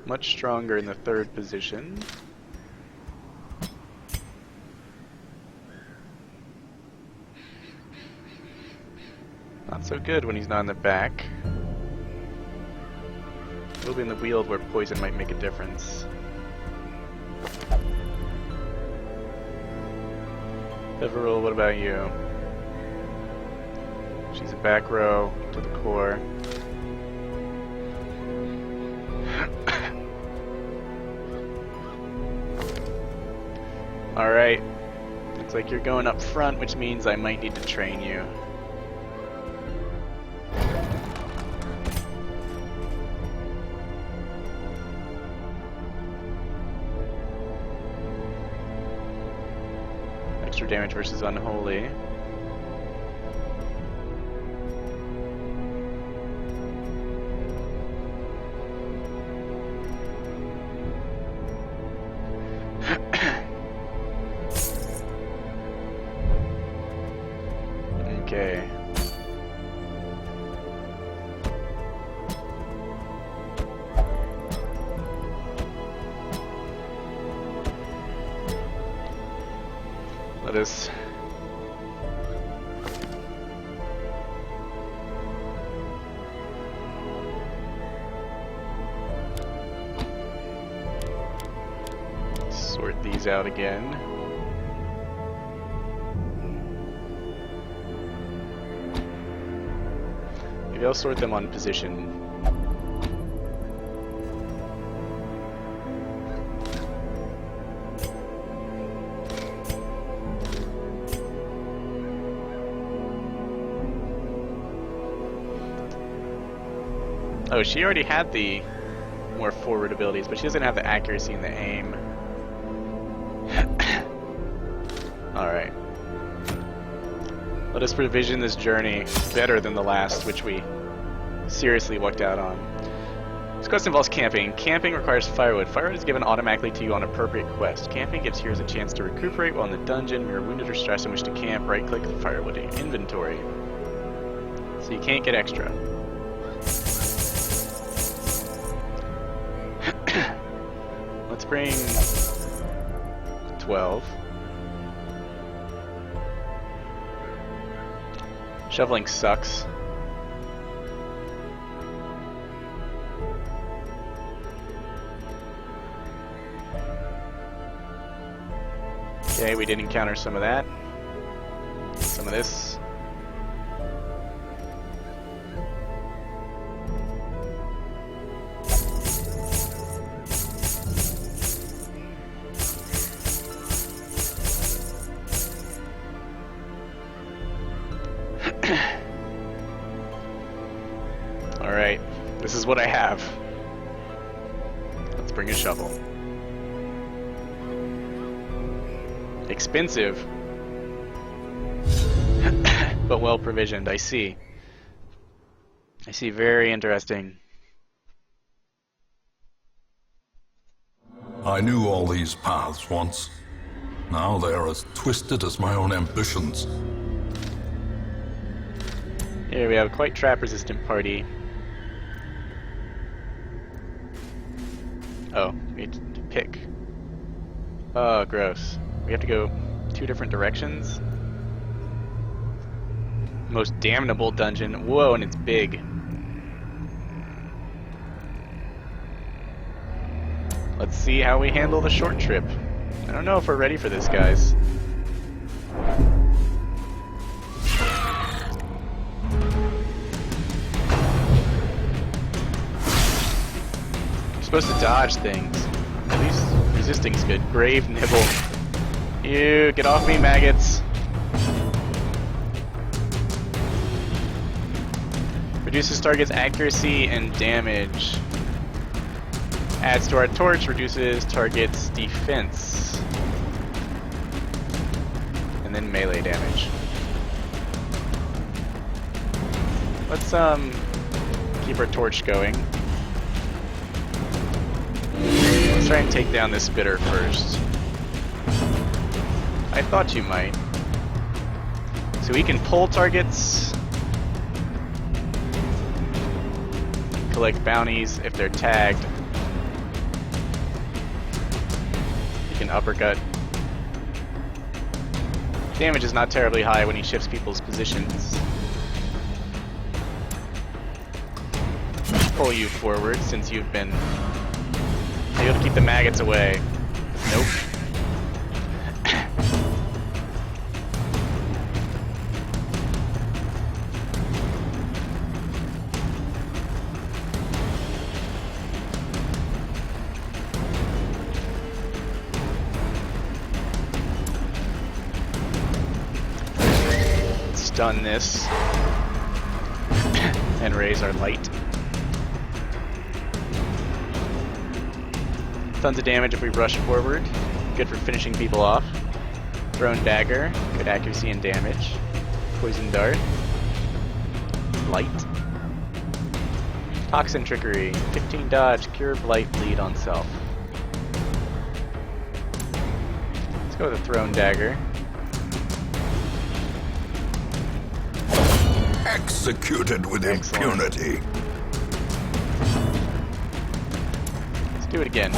[SPEAKER 2] Much stronger in the third position. Not so good when he's not in the back. We'll be in the Weald where poison might make a difference. Peveril, what about you? She's a back row to the core. Alright. Looks like you're going up front, which means I might need to train you. Extra damage versus Unholy. Okay. Let us sort these out again. Maybe I'll sort them on position. Oh, she already had the more forward abilities, but she doesn't have the accuracy and the aim. Alright. Let us provision this journey better than the last, which we seriously lucked out on. This quest involves camping. Camping requires firewood. Firewood is given automatically to you on appropriate quest. Camping gives heroes a chance to recuperate while in the dungeon. When you're wounded or stressed and wish to camp, right-click the firewood inventory. So you can't get extra. Let's bring 12. Shoveling sucks. Okay, we did encounter some of that. Some of this. Alright, this is what I have. Let's bring a shovel. Expensive, but well provisioned. I see. I see. Very interesting.
[SPEAKER 1] I knew all these paths once. Now they are as twisted as my own ambitions.
[SPEAKER 2] Here we have a quite trap-resistant party. Oh, we need to pick. Oh, gross. We have to go 2 different directions. Most damnable dungeon. Whoa, and it's big. Let's see how we handle the short trip. I don't know if we're ready for this, guys. You're supposed to dodge things. At least resisting's good. Grave nibble. You get off me, maggots. Reduces target's accuracy and damage. Adds to our torch, reduces target's defense. and then melee damage. Let's keep our torch going. Let's try and take down this spitter first. I thought you might. So we can pull targets, collect bounties if they're tagged. You can uppercut. Damage is not terribly high when he shifts people's positions. Pull you forward since you've been able to keep the maggots away. Nope. Stun this and raise our light. Tons of damage if we rush forward. Good for finishing people off. Thrown dagger, good accuracy and damage. Poison dart. Light. Toxin trickery, 15 dodge, cure blight, bleed on self. Let's go with a thrown dagger.
[SPEAKER 3] Executed with impunity.
[SPEAKER 2] Let's do it again.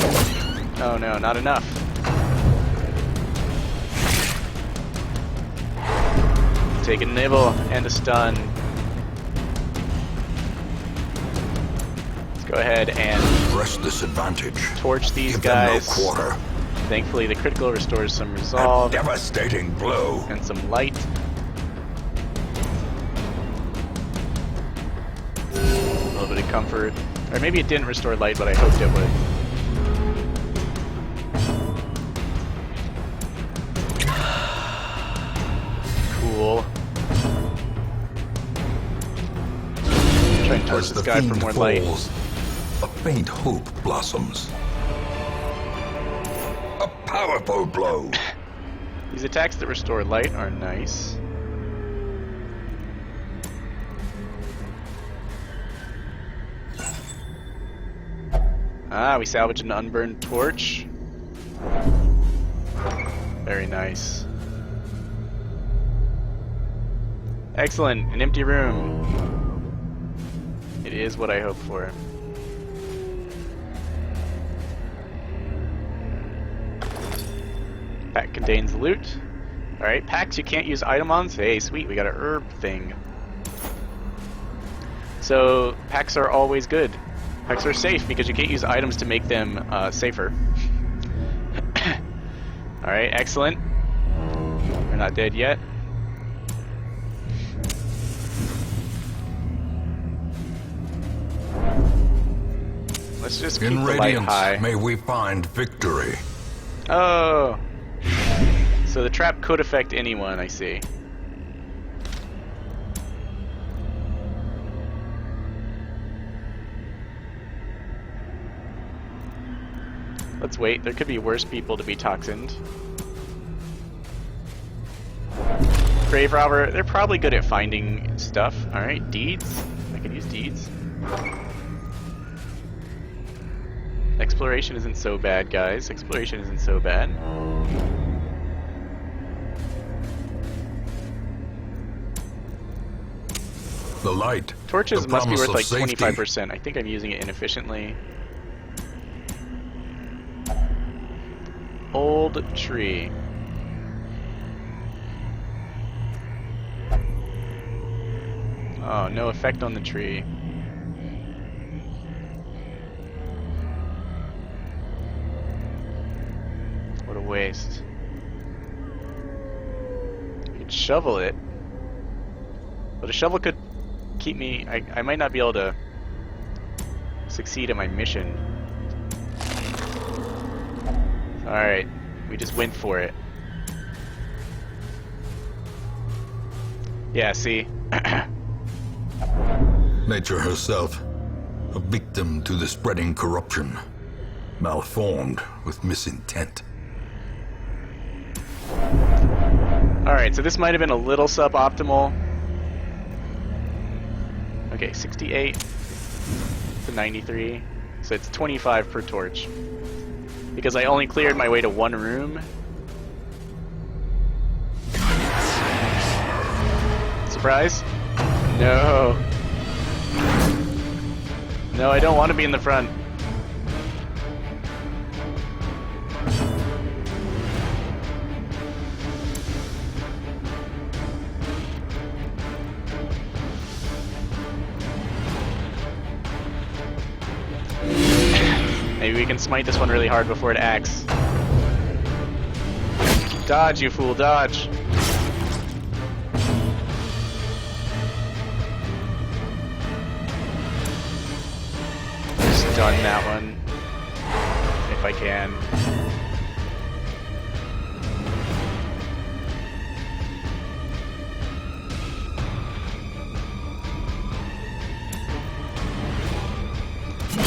[SPEAKER 2] Oh no, not enough. Take a nibble and a stun. Let's go ahead and
[SPEAKER 3] Press this advantage.
[SPEAKER 2] torch these
[SPEAKER 3] Give
[SPEAKER 2] guys.
[SPEAKER 3] them no quarter.
[SPEAKER 2] Thankfully, the critical restores some
[SPEAKER 3] A
[SPEAKER 2] resolve
[SPEAKER 3] devastating blow.
[SPEAKER 2] and some light. A little bit of comfort. Or maybe it didn't restore light, but I hoped it would. Cool. Try and torch
[SPEAKER 3] As
[SPEAKER 2] this
[SPEAKER 3] the
[SPEAKER 2] guy for
[SPEAKER 3] fiend
[SPEAKER 2] more light.
[SPEAKER 3] falls, a faint hope blossoms. A powerful blow.
[SPEAKER 2] These attacks that restore light are nice. Ah, we salvage an unburned torch. Very nice. Excellent, an empty room. It is what I hoped for. Pack contains loot. Alright, packs you can't use item on. Hey, sweet, we got a herb thing. So, packs are always good. Packs are safe because you can't use items to make them safer. Alright, excellent. We're not dead yet. Let's just keep
[SPEAKER 3] In
[SPEAKER 2] the light
[SPEAKER 3] radiance,
[SPEAKER 2] high.
[SPEAKER 3] may we find victory.
[SPEAKER 2] Oh! So the trap could affect anyone, I see. Let's wait. There could be worse people to be toxined. Grave robber, they're probably good at finding stuff. Alright, deeds. I can use deeds. Exploration isn't so bad, guys. Exploration isn't so bad.
[SPEAKER 3] The light.
[SPEAKER 2] Torches
[SPEAKER 3] the
[SPEAKER 2] must be
[SPEAKER 3] promise
[SPEAKER 2] worth
[SPEAKER 3] of
[SPEAKER 2] like
[SPEAKER 3] safety.
[SPEAKER 2] 25%. I think I'm using it inefficiently. Old tree. Oh, no effect on the tree. What a waste. You could shovel it. But a shovel could keep me... I might not be able to succeed at my mission. Alright, we just went for it. Yeah, see?
[SPEAKER 3] Nature herself, a victim to the spreading corruption, malformed with misintent.
[SPEAKER 2] Alright, so this might have been a little suboptimal. Okay, 68 to 93. So it's 25 per torch. Because I only cleared my way to one room. Surprise? No. No, I don't want to be in the front. Maybe we can smite this one really hard before it acts. Dodge, you fool, dodge! Stun that one, if I can.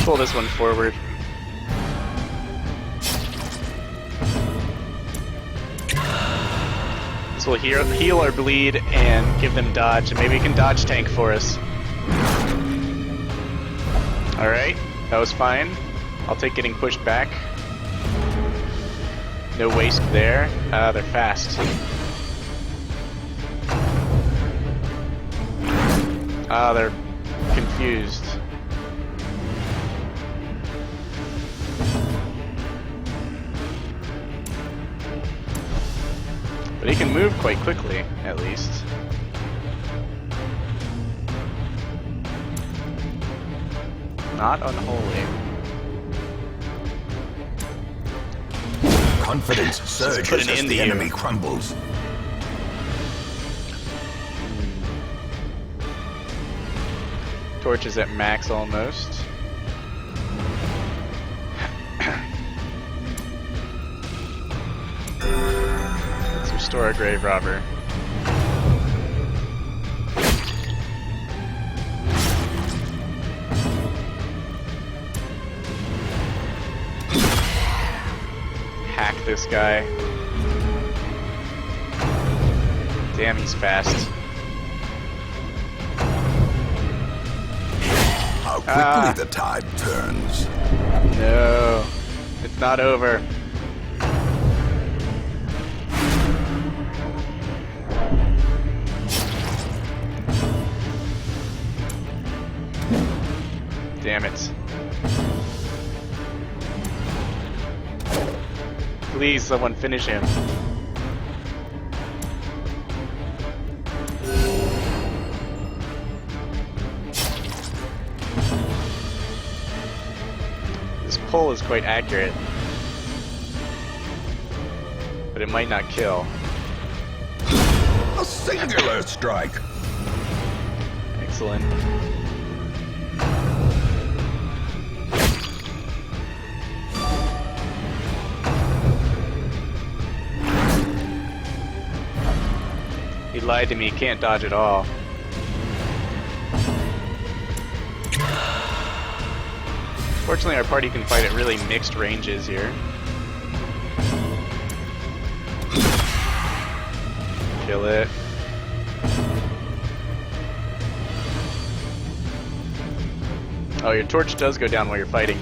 [SPEAKER 2] Pull this one forward. This will heal or bleed and give them dodge, and maybe we can dodge tank for us. Alright, that was fine. I'll take getting pushed back. No waste there. They're fast. They're confused. But he can move quite quickly, at least. Not unholy.
[SPEAKER 3] Confidence surges as the enemy crumbles.
[SPEAKER 2] Torch is at max almost. Let's restore a grave robber. Hack this guy. Damn, he's fast.
[SPEAKER 3] How quickly the tide turns.
[SPEAKER 2] No, it's not over. Damn it. Please, someone finish him. This pull is quite accurate, but it might not kill.
[SPEAKER 3] A singular strike.
[SPEAKER 2] Excellent. He lied to me, can't dodge at all. Fortunately, our party can fight at really mixed ranges here. Kill it. Oh, your torch does go down while you're fighting.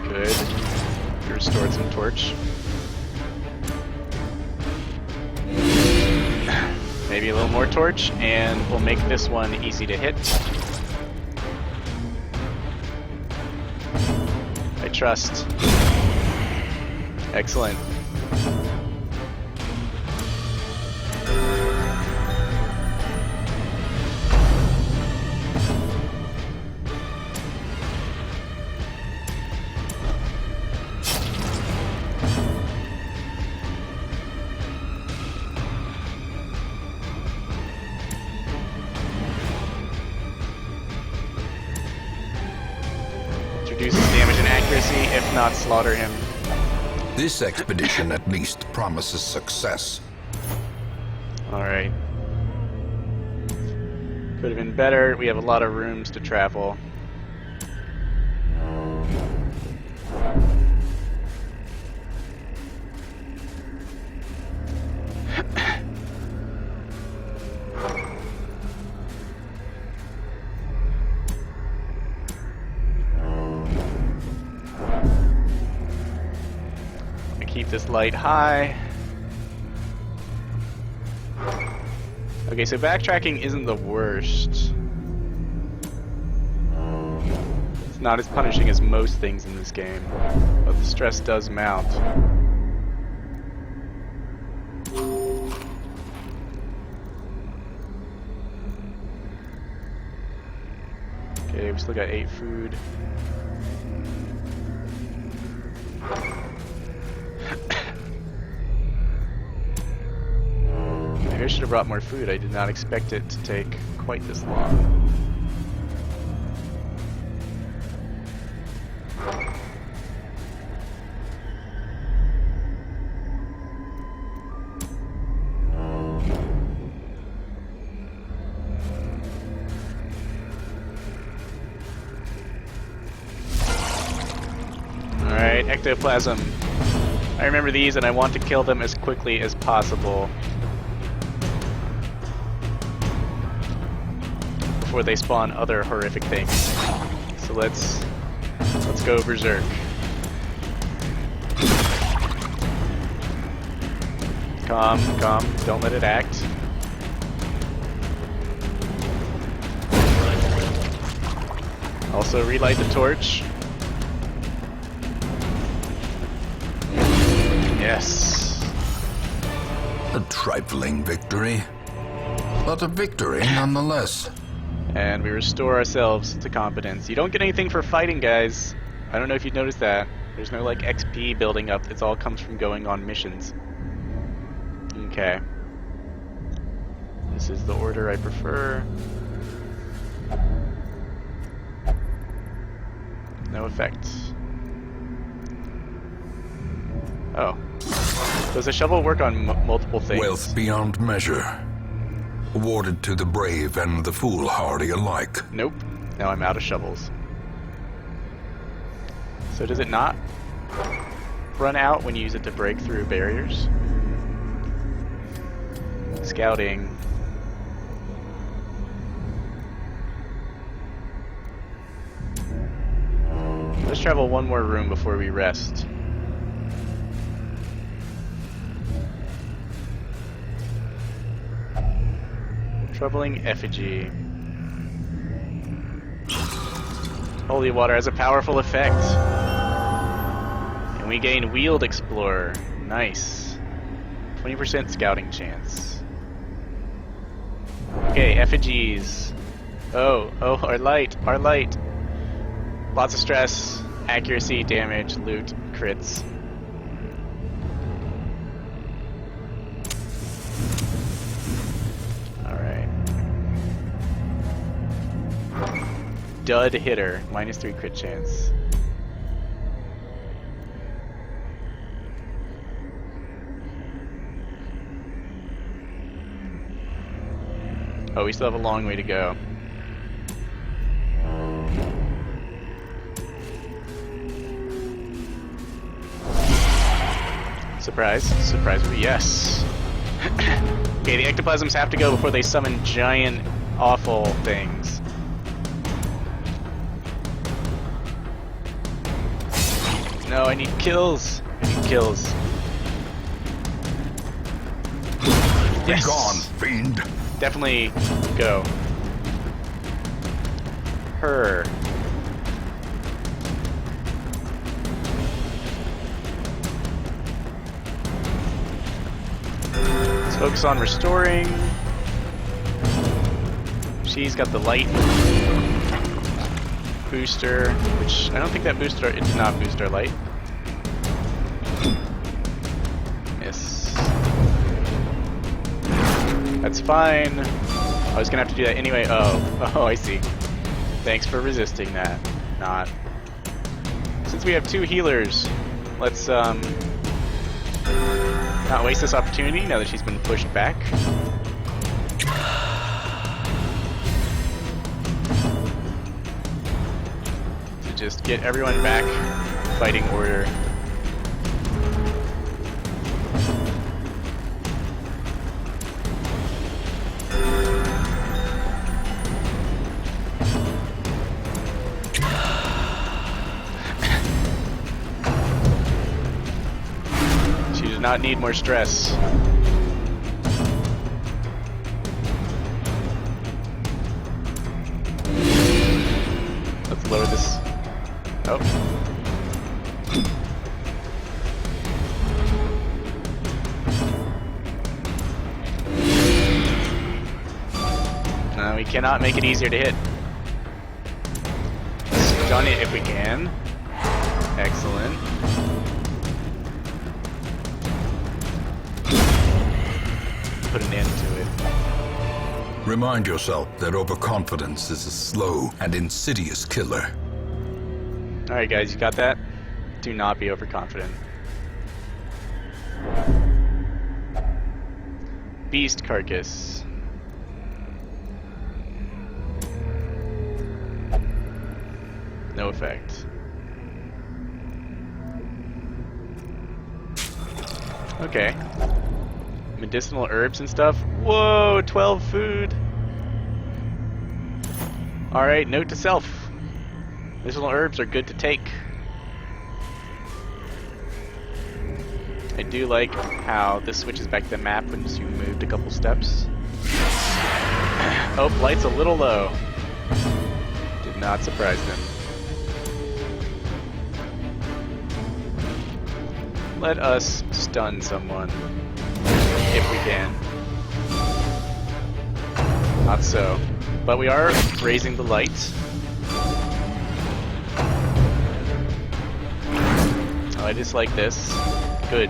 [SPEAKER 2] Good. You restored some torch. Maybe a little more torch, and we'll make this one easy to hit. I trust. Excellent. Reduces damage and accuracy, if not slaughter him.
[SPEAKER 3] This expedition at least promises success.
[SPEAKER 2] Alright. Could have been better. We have a lot of rooms to travel. Keep this light high. Okay, so backtracking isn't the worst. It's not as punishing as most things in this game, but the stress does mount. Okay, we still got 8 food. Maybe I should have brought more food. I did not expect it to take quite this long. Alright, ectoplasm. I remember these and I want to kill them as quickly as possible before they spawn other horrific things. So let's go berserk. Calm, don't let it act. Also relight the torch. Yes.
[SPEAKER 3] A trifling victory, but a victory nonetheless.
[SPEAKER 2] And we restore ourselves to competence. You don't get anything for fighting, guys. I don't know if you've noticed that. There's no like XP building up. It all comes from going on missions. Okay. This is the order I prefer. No effect. Oh. Does a shovel work on multiple things?
[SPEAKER 1] Wealth beyond measure, awarded to the brave and the foolhardy alike.
[SPEAKER 2] Nope. Now I'm out of shovels. So does it not run out when you use it to break through barriers? Scouting. Let's travel one more room before we rest. Troubling effigy. Holy water has a powerful effect. And we gain Weald Explorer. Nice. 20% scouting chance. Okay, effigies. Oh, our light. Lots of stress, accuracy, damage, loot, crits. Dud hitter, -3 crit chance. Oh, we still have a long way to go. Surprise, yes. Okay, the ectoplasms have to go before they summon giant, awful things. No, I need kills. Yes.
[SPEAKER 1] Be gone, fiend.
[SPEAKER 2] Definitely go. Her. Let's focus on restoring. She's got the light booster, which I don't think that boosted our, it did not boost our light. Yes. That's fine. I was gonna have to do that anyway. Oh, I see. Thanks for resisting that. Not. Since we have 2 healers, let's not waste this opportunity now that she's been pushed back. Just get everyone back fighting order. not need more stress. Let's lower this. Oh. We cannot make it easier to hit. Stun it if we can. Excellent. Put an end to it.
[SPEAKER 3] Remind yourself that overconfidence is a slow and insidious killer.
[SPEAKER 2] Alright guys, you got that? Do not be overconfident. Beast carcass. No effect. Okay. Medicinal herbs and stuff. Whoa, 12 food. Alright, note to self. Medicinal herbs are good to take. I do like how this switches back to the map once you moved a couple steps. Oh, light's a little low. Did not surprise them. Let us stun someone, if we can. Not so. But we are raising the light. Oh, I just like this. Good.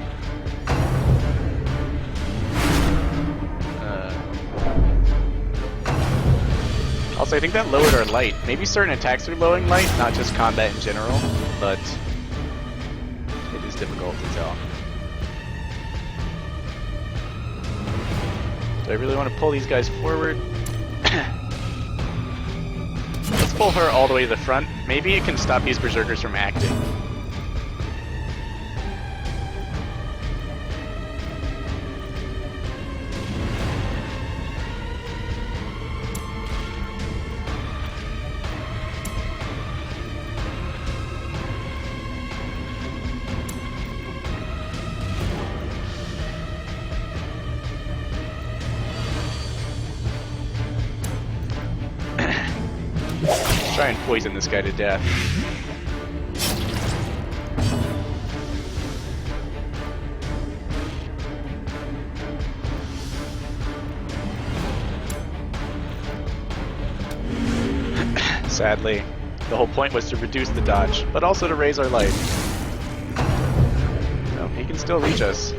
[SPEAKER 2] Also, I think that lowered our light. Maybe certain attacks are lowering light, not just combat in general, but it is difficult to tell. Do I really want to pull these guys forward? Let's pull her all the way to the front. Maybe it can stop these berserkers from acting. Try and poison this guy to death. Sadly, the whole point was to reduce the dodge, but also to raise our life. No, he can still reach us.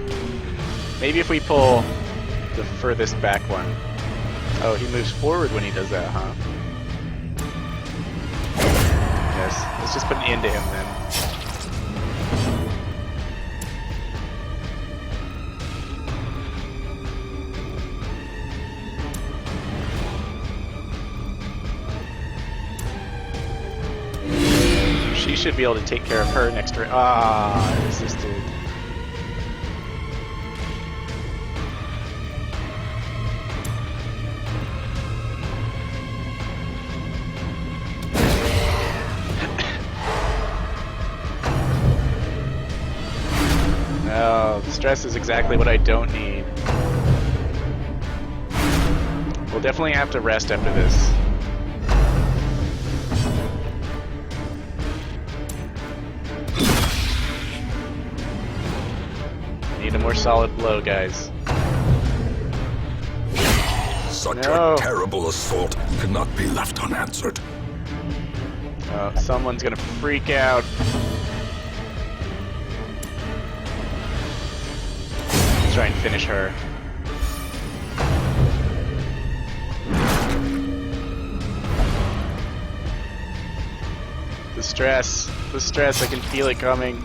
[SPEAKER 2] Maybe if we pull the furthest back one. Oh, he moves forward when he does that, huh? Let's just put an end to him then. She should be able to take care of her next turn. Ah, I resisted. Oh, the stress is exactly what I don't need. We'll definitely have to rest after this. Need a more solid blow, guys.
[SPEAKER 3] Such
[SPEAKER 2] No.
[SPEAKER 3] a terrible assault cannot be left unanswered.
[SPEAKER 2] Oh, someone's gonna freak out. Let's try and finish her. The stress, I can feel it coming.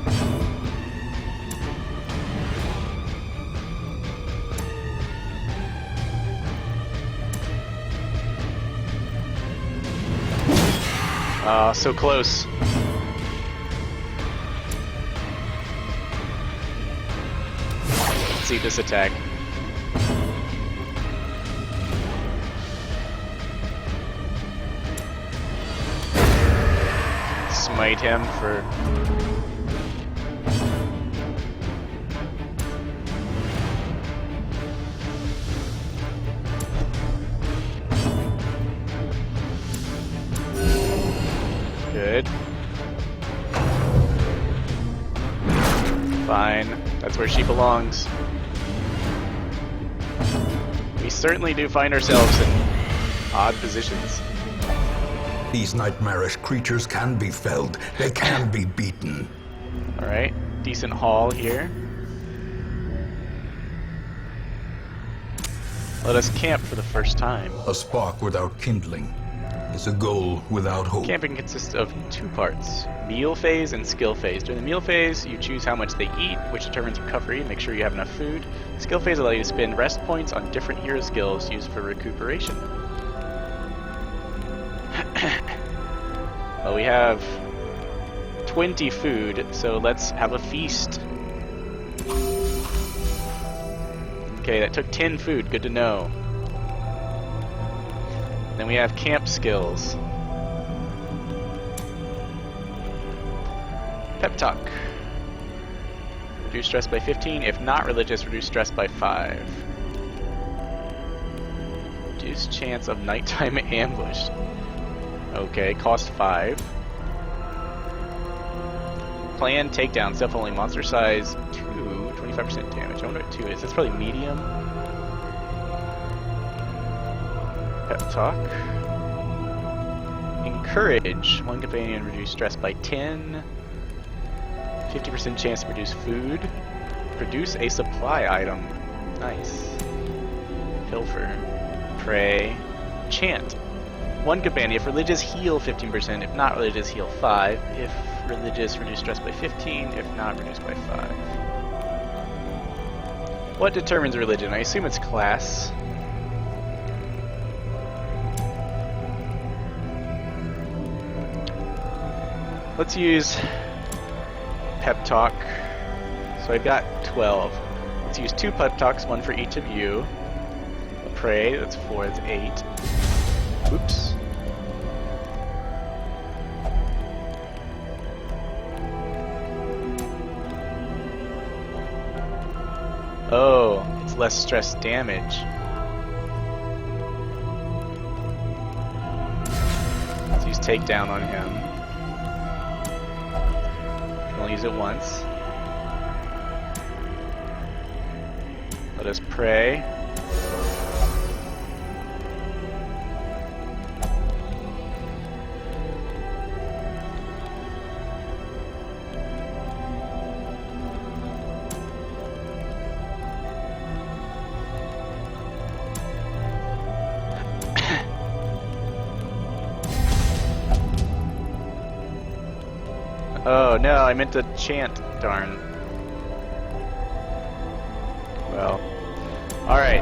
[SPEAKER 2] Ah, so close. Let's see this attack. Smite him for... Good. Fine. That's where she belongs. We certainly do find ourselves in odd positions.
[SPEAKER 3] These nightmarish creatures can be felled. They can be beaten.
[SPEAKER 2] Alright, decent haul here. Let us camp for the first time.
[SPEAKER 3] A spark without kindling is a goal without hope.
[SPEAKER 2] Camping consists of 2 parts, meal phase and skill phase. During the meal phase, you choose how much they eat, which determines recovery. Make sure you have enough food. Skill phase allows you to spend rest points on different hero skills used for recuperation. Well, we have 20 food, so let's have a feast. Okay, that took 10 food, good to know. Then we have camp skills. Pep talk. Reduce stress by 15. If not religious, reduce stress by 5. Reduce chance of nighttime ambush. Okay, cost 5. Plan takedown, self only, monster size 2, 25% damage. I wonder what 2 is. That's probably medium. Pep talk. Encourage. 1 companion, reduce stress by 10. 50% chance to produce food. Produce a supply item. Nice. Pilfer. Pray. Chant. 1 companion. If religious, heal 15%. If not religious, heal 5. If religious, reduce stress by 15. If not, reduce by 5. What determines religion? I assume it's class. Let's use pep talk. So I've got 12. Let's use 2 pep talks, 1 for each of you. A pray, that's 4, that's 8. Oops. Oh, it's less stress damage. Let's use takedown on him. I'll use it once. Let us pray. Oh no, I meant to chant, darn. Well, alright.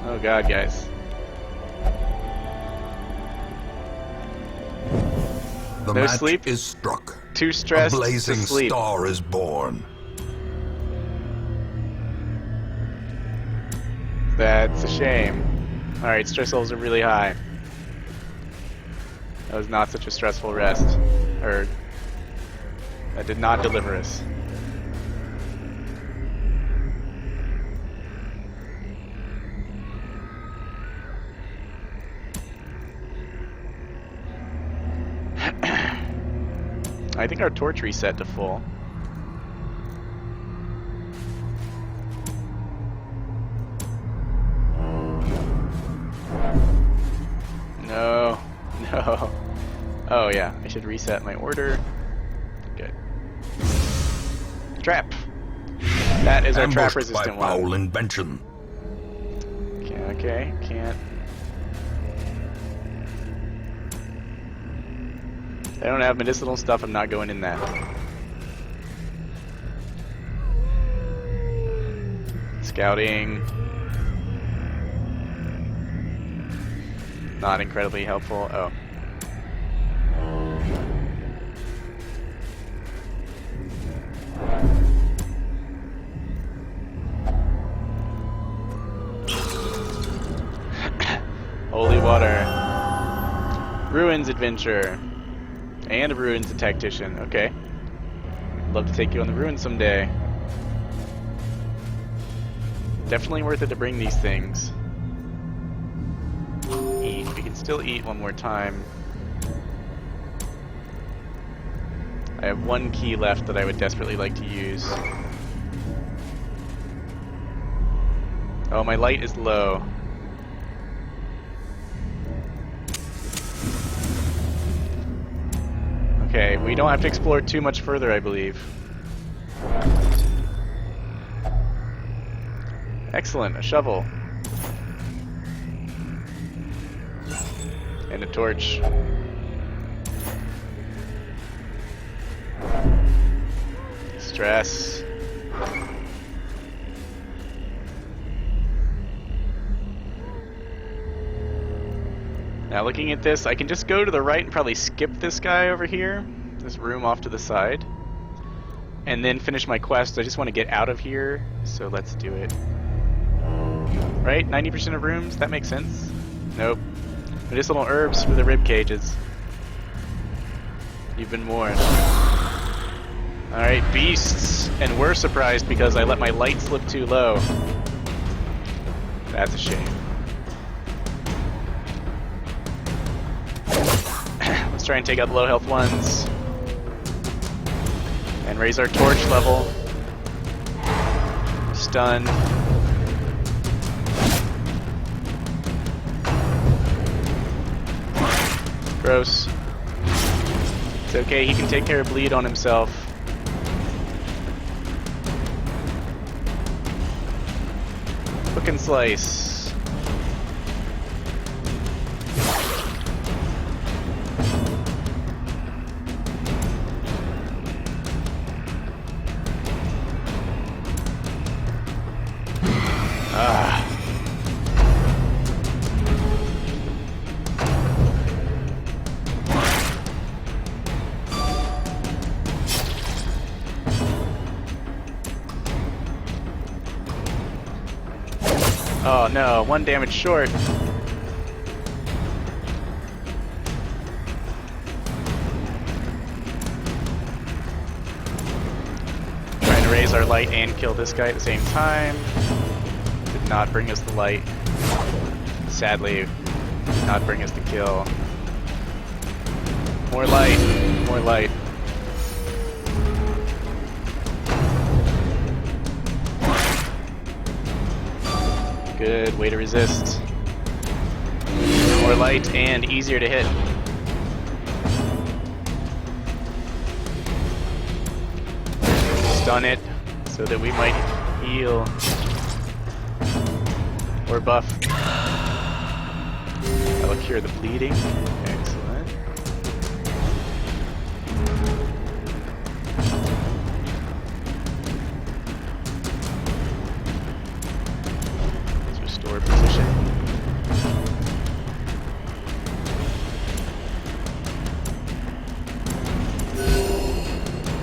[SPEAKER 2] Oh god, guys.
[SPEAKER 3] The
[SPEAKER 2] No
[SPEAKER 3] match
[SPEAKER 2] sleep?
[SPEAKER 3] is struck.
[SPEAKER 2] Too stressed
[SPEAKER 3] A blazing
[SPEAKER 2] to sleep.
[SPEAKER 3] star is born.
[SPEAKER 2] That's a shame. Alright, stress levels are really high. That was not such a stressful rest. Or, that did not deliver us. I think our torch reset to full. No. No. Oh yeah, I should reset my order. Good. Trap. That is our trap resistant
[SPEAKER 3] by foul
[SPEAKER 2] one.
[SPEAKER 3] invention.
[SPEAKER 2] Okay, can't. If I don't have medicinal stuff, I'm not going in that. Scouting. Not incredibly helpful. Oh. Holy water. Ruins adventure. And a ruins tactician. Okay. Love to take you on the ruins someday. Definitely worth it to bring these things. still eat one more time. I have one key left that I would desperately like to use. Oh, my light is low. Okay, we don't have to explore too much further, I believe. Excellent, a shovel. And a torch. Stress. Now looking at this, I can just go to the right and probably skip this guy over here, this room off to the side, and then finish my quest. I just want to get out of here, so let's do it. Right? 90% of rooms? That makes sense. Nope. Medicinal herbs for the rib cages. You've been warned. Alright, beasts. And we're surprised because I let my light slip too low. That's a shame. Let's try and take out the low health ones. And raise our torch level. Stun. Gross. It's okay, he can take care of bleed on himself. Hook and slice. Ah. Oh no, 1 damage short. Trying to raise our light and kill this guy at the same time. Did not bring us the light. Sadly, did not bring us the kill. More light, more light. Good, way to resist. More light and easier to hit. Stun it so that we might heal. Or buff. That'll cure the bleeding. Excellent. Restore position.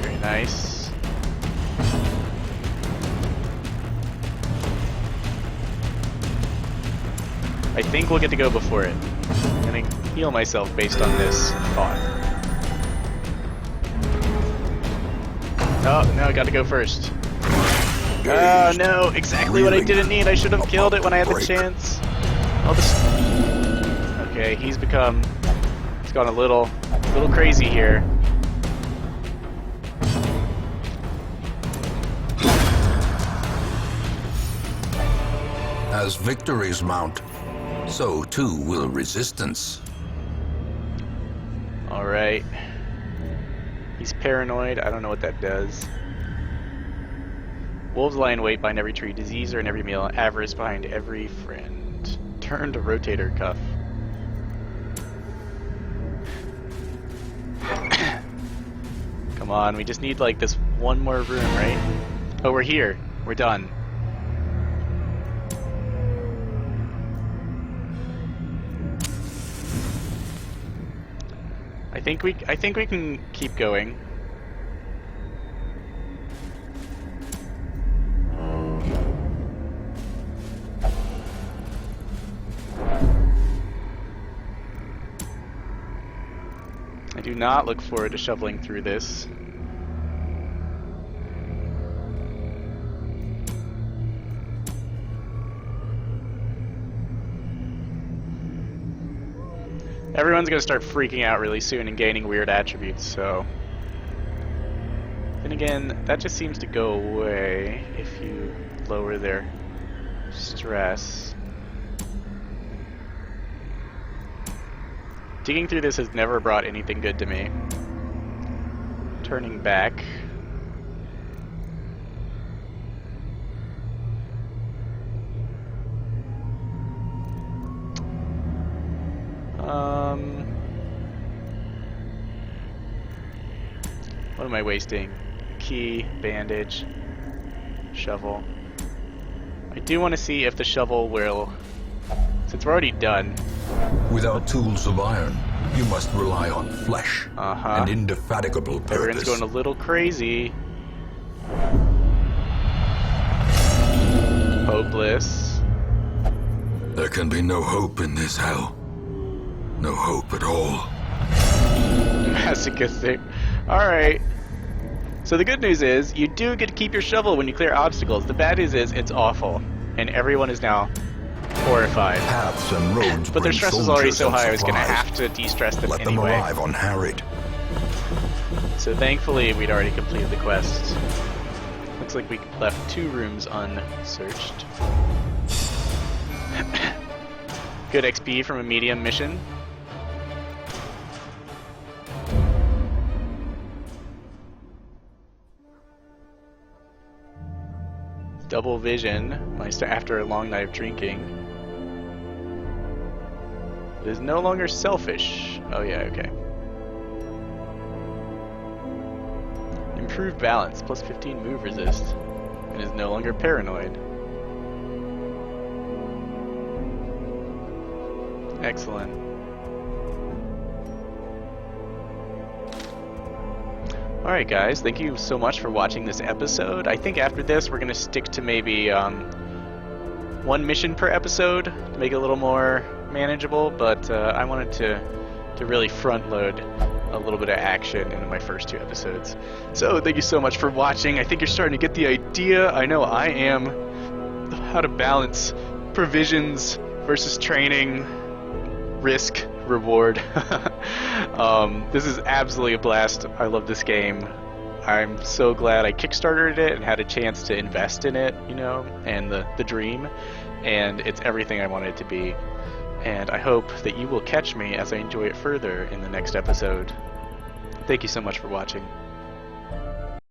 [SPEAKER 2] Very nice. I think we'll get to go before it. I'm gonna heal myself based on this thought. Oh, no, I gotta go first. Oh no, exactly what I didn't need. I should have killed it when I had the chance. Oh, this... Okay, he's gone a little crazy here.
[SPEAKER 3] As victories mount, so too will resistance.
[SPEAKER 2] Alright. He's paranoid. I don't know what that does. Wolves lie in wait behind every tree, disease are in every meal, avarice behind every friend. Turn to rotator cuff. Come on, we just need like this one more room, right? Oh, we're here. We're done. I think we can keep going. I do not look forward to shoveling through this. Everyone's gonna start freaking out really soon and gaining weird attributes, so... Then again, that just seems to go away if you lower their stress. Digging through this has never brought anything good to me. Turning back. What am I wasting? Key, bandage, shovel. I do want to see if the shovel will, since we're already done.
[SPEAKER 3] Without tools of iron, you must rely on flesh and indefatigable purpose.
[SPEAKER 2] Everyone's going a little crazy. Hopeless.
[SPEAKER 1] There can be no hope in this hell. No hope at all.
[SPEAKER 2] Masochistic. Alright. So the good news is, you do get to keep your shovel when you clear obstacles. The bad news is, it's awful. And everyone is now horrified.
[SPEAKER 3] Paths and roads
[SPEAKER 2] but their
[SPEAKER 3] bring
[SPEAKER 2] stress is already
[SPEAKER 3] soldiers
[SPEAKER 2] so
[SPEAKER 3] and
[SPEAKER 2] high, I was going to
[SPEAKER 3] supplies.
[SPEAKER 2] have to de-stress them
[SPEAKER 3] Let them
[SPEAKER 2] anyway.
[SPEAKER 3] arrive unharried.
[SPEAKER 2] So thankfully, we'd already completed the quest. Looks like we left 2 rooms unsearched. Good XP from a medium mission. Double vision, after a long night of drinking. It is no longer selfish. Oh yeah, okay. Improved balance, plus 15 move resist. And is no longer paranoid. Excellent. Alright guys, thank you so much for watching this episode. I think after this we're going to stick to maybe 1 mission per episode to make it a little more manageable, but I wanted to really front load a little bit of action in my first 2 episodes. So thank you so much for watching. I think you're starting to get the idea. I know I am. How to balance provisions versus training, risk, reward. This is absolutely a blast. I love this game. I'm so glad I kickstarted it and had a chance to invest in it, you know, and the dream. And it's everything I wanted it to be. And I hope that you will catch me as I enjoy it further in the next episode. Thank you so much for watching.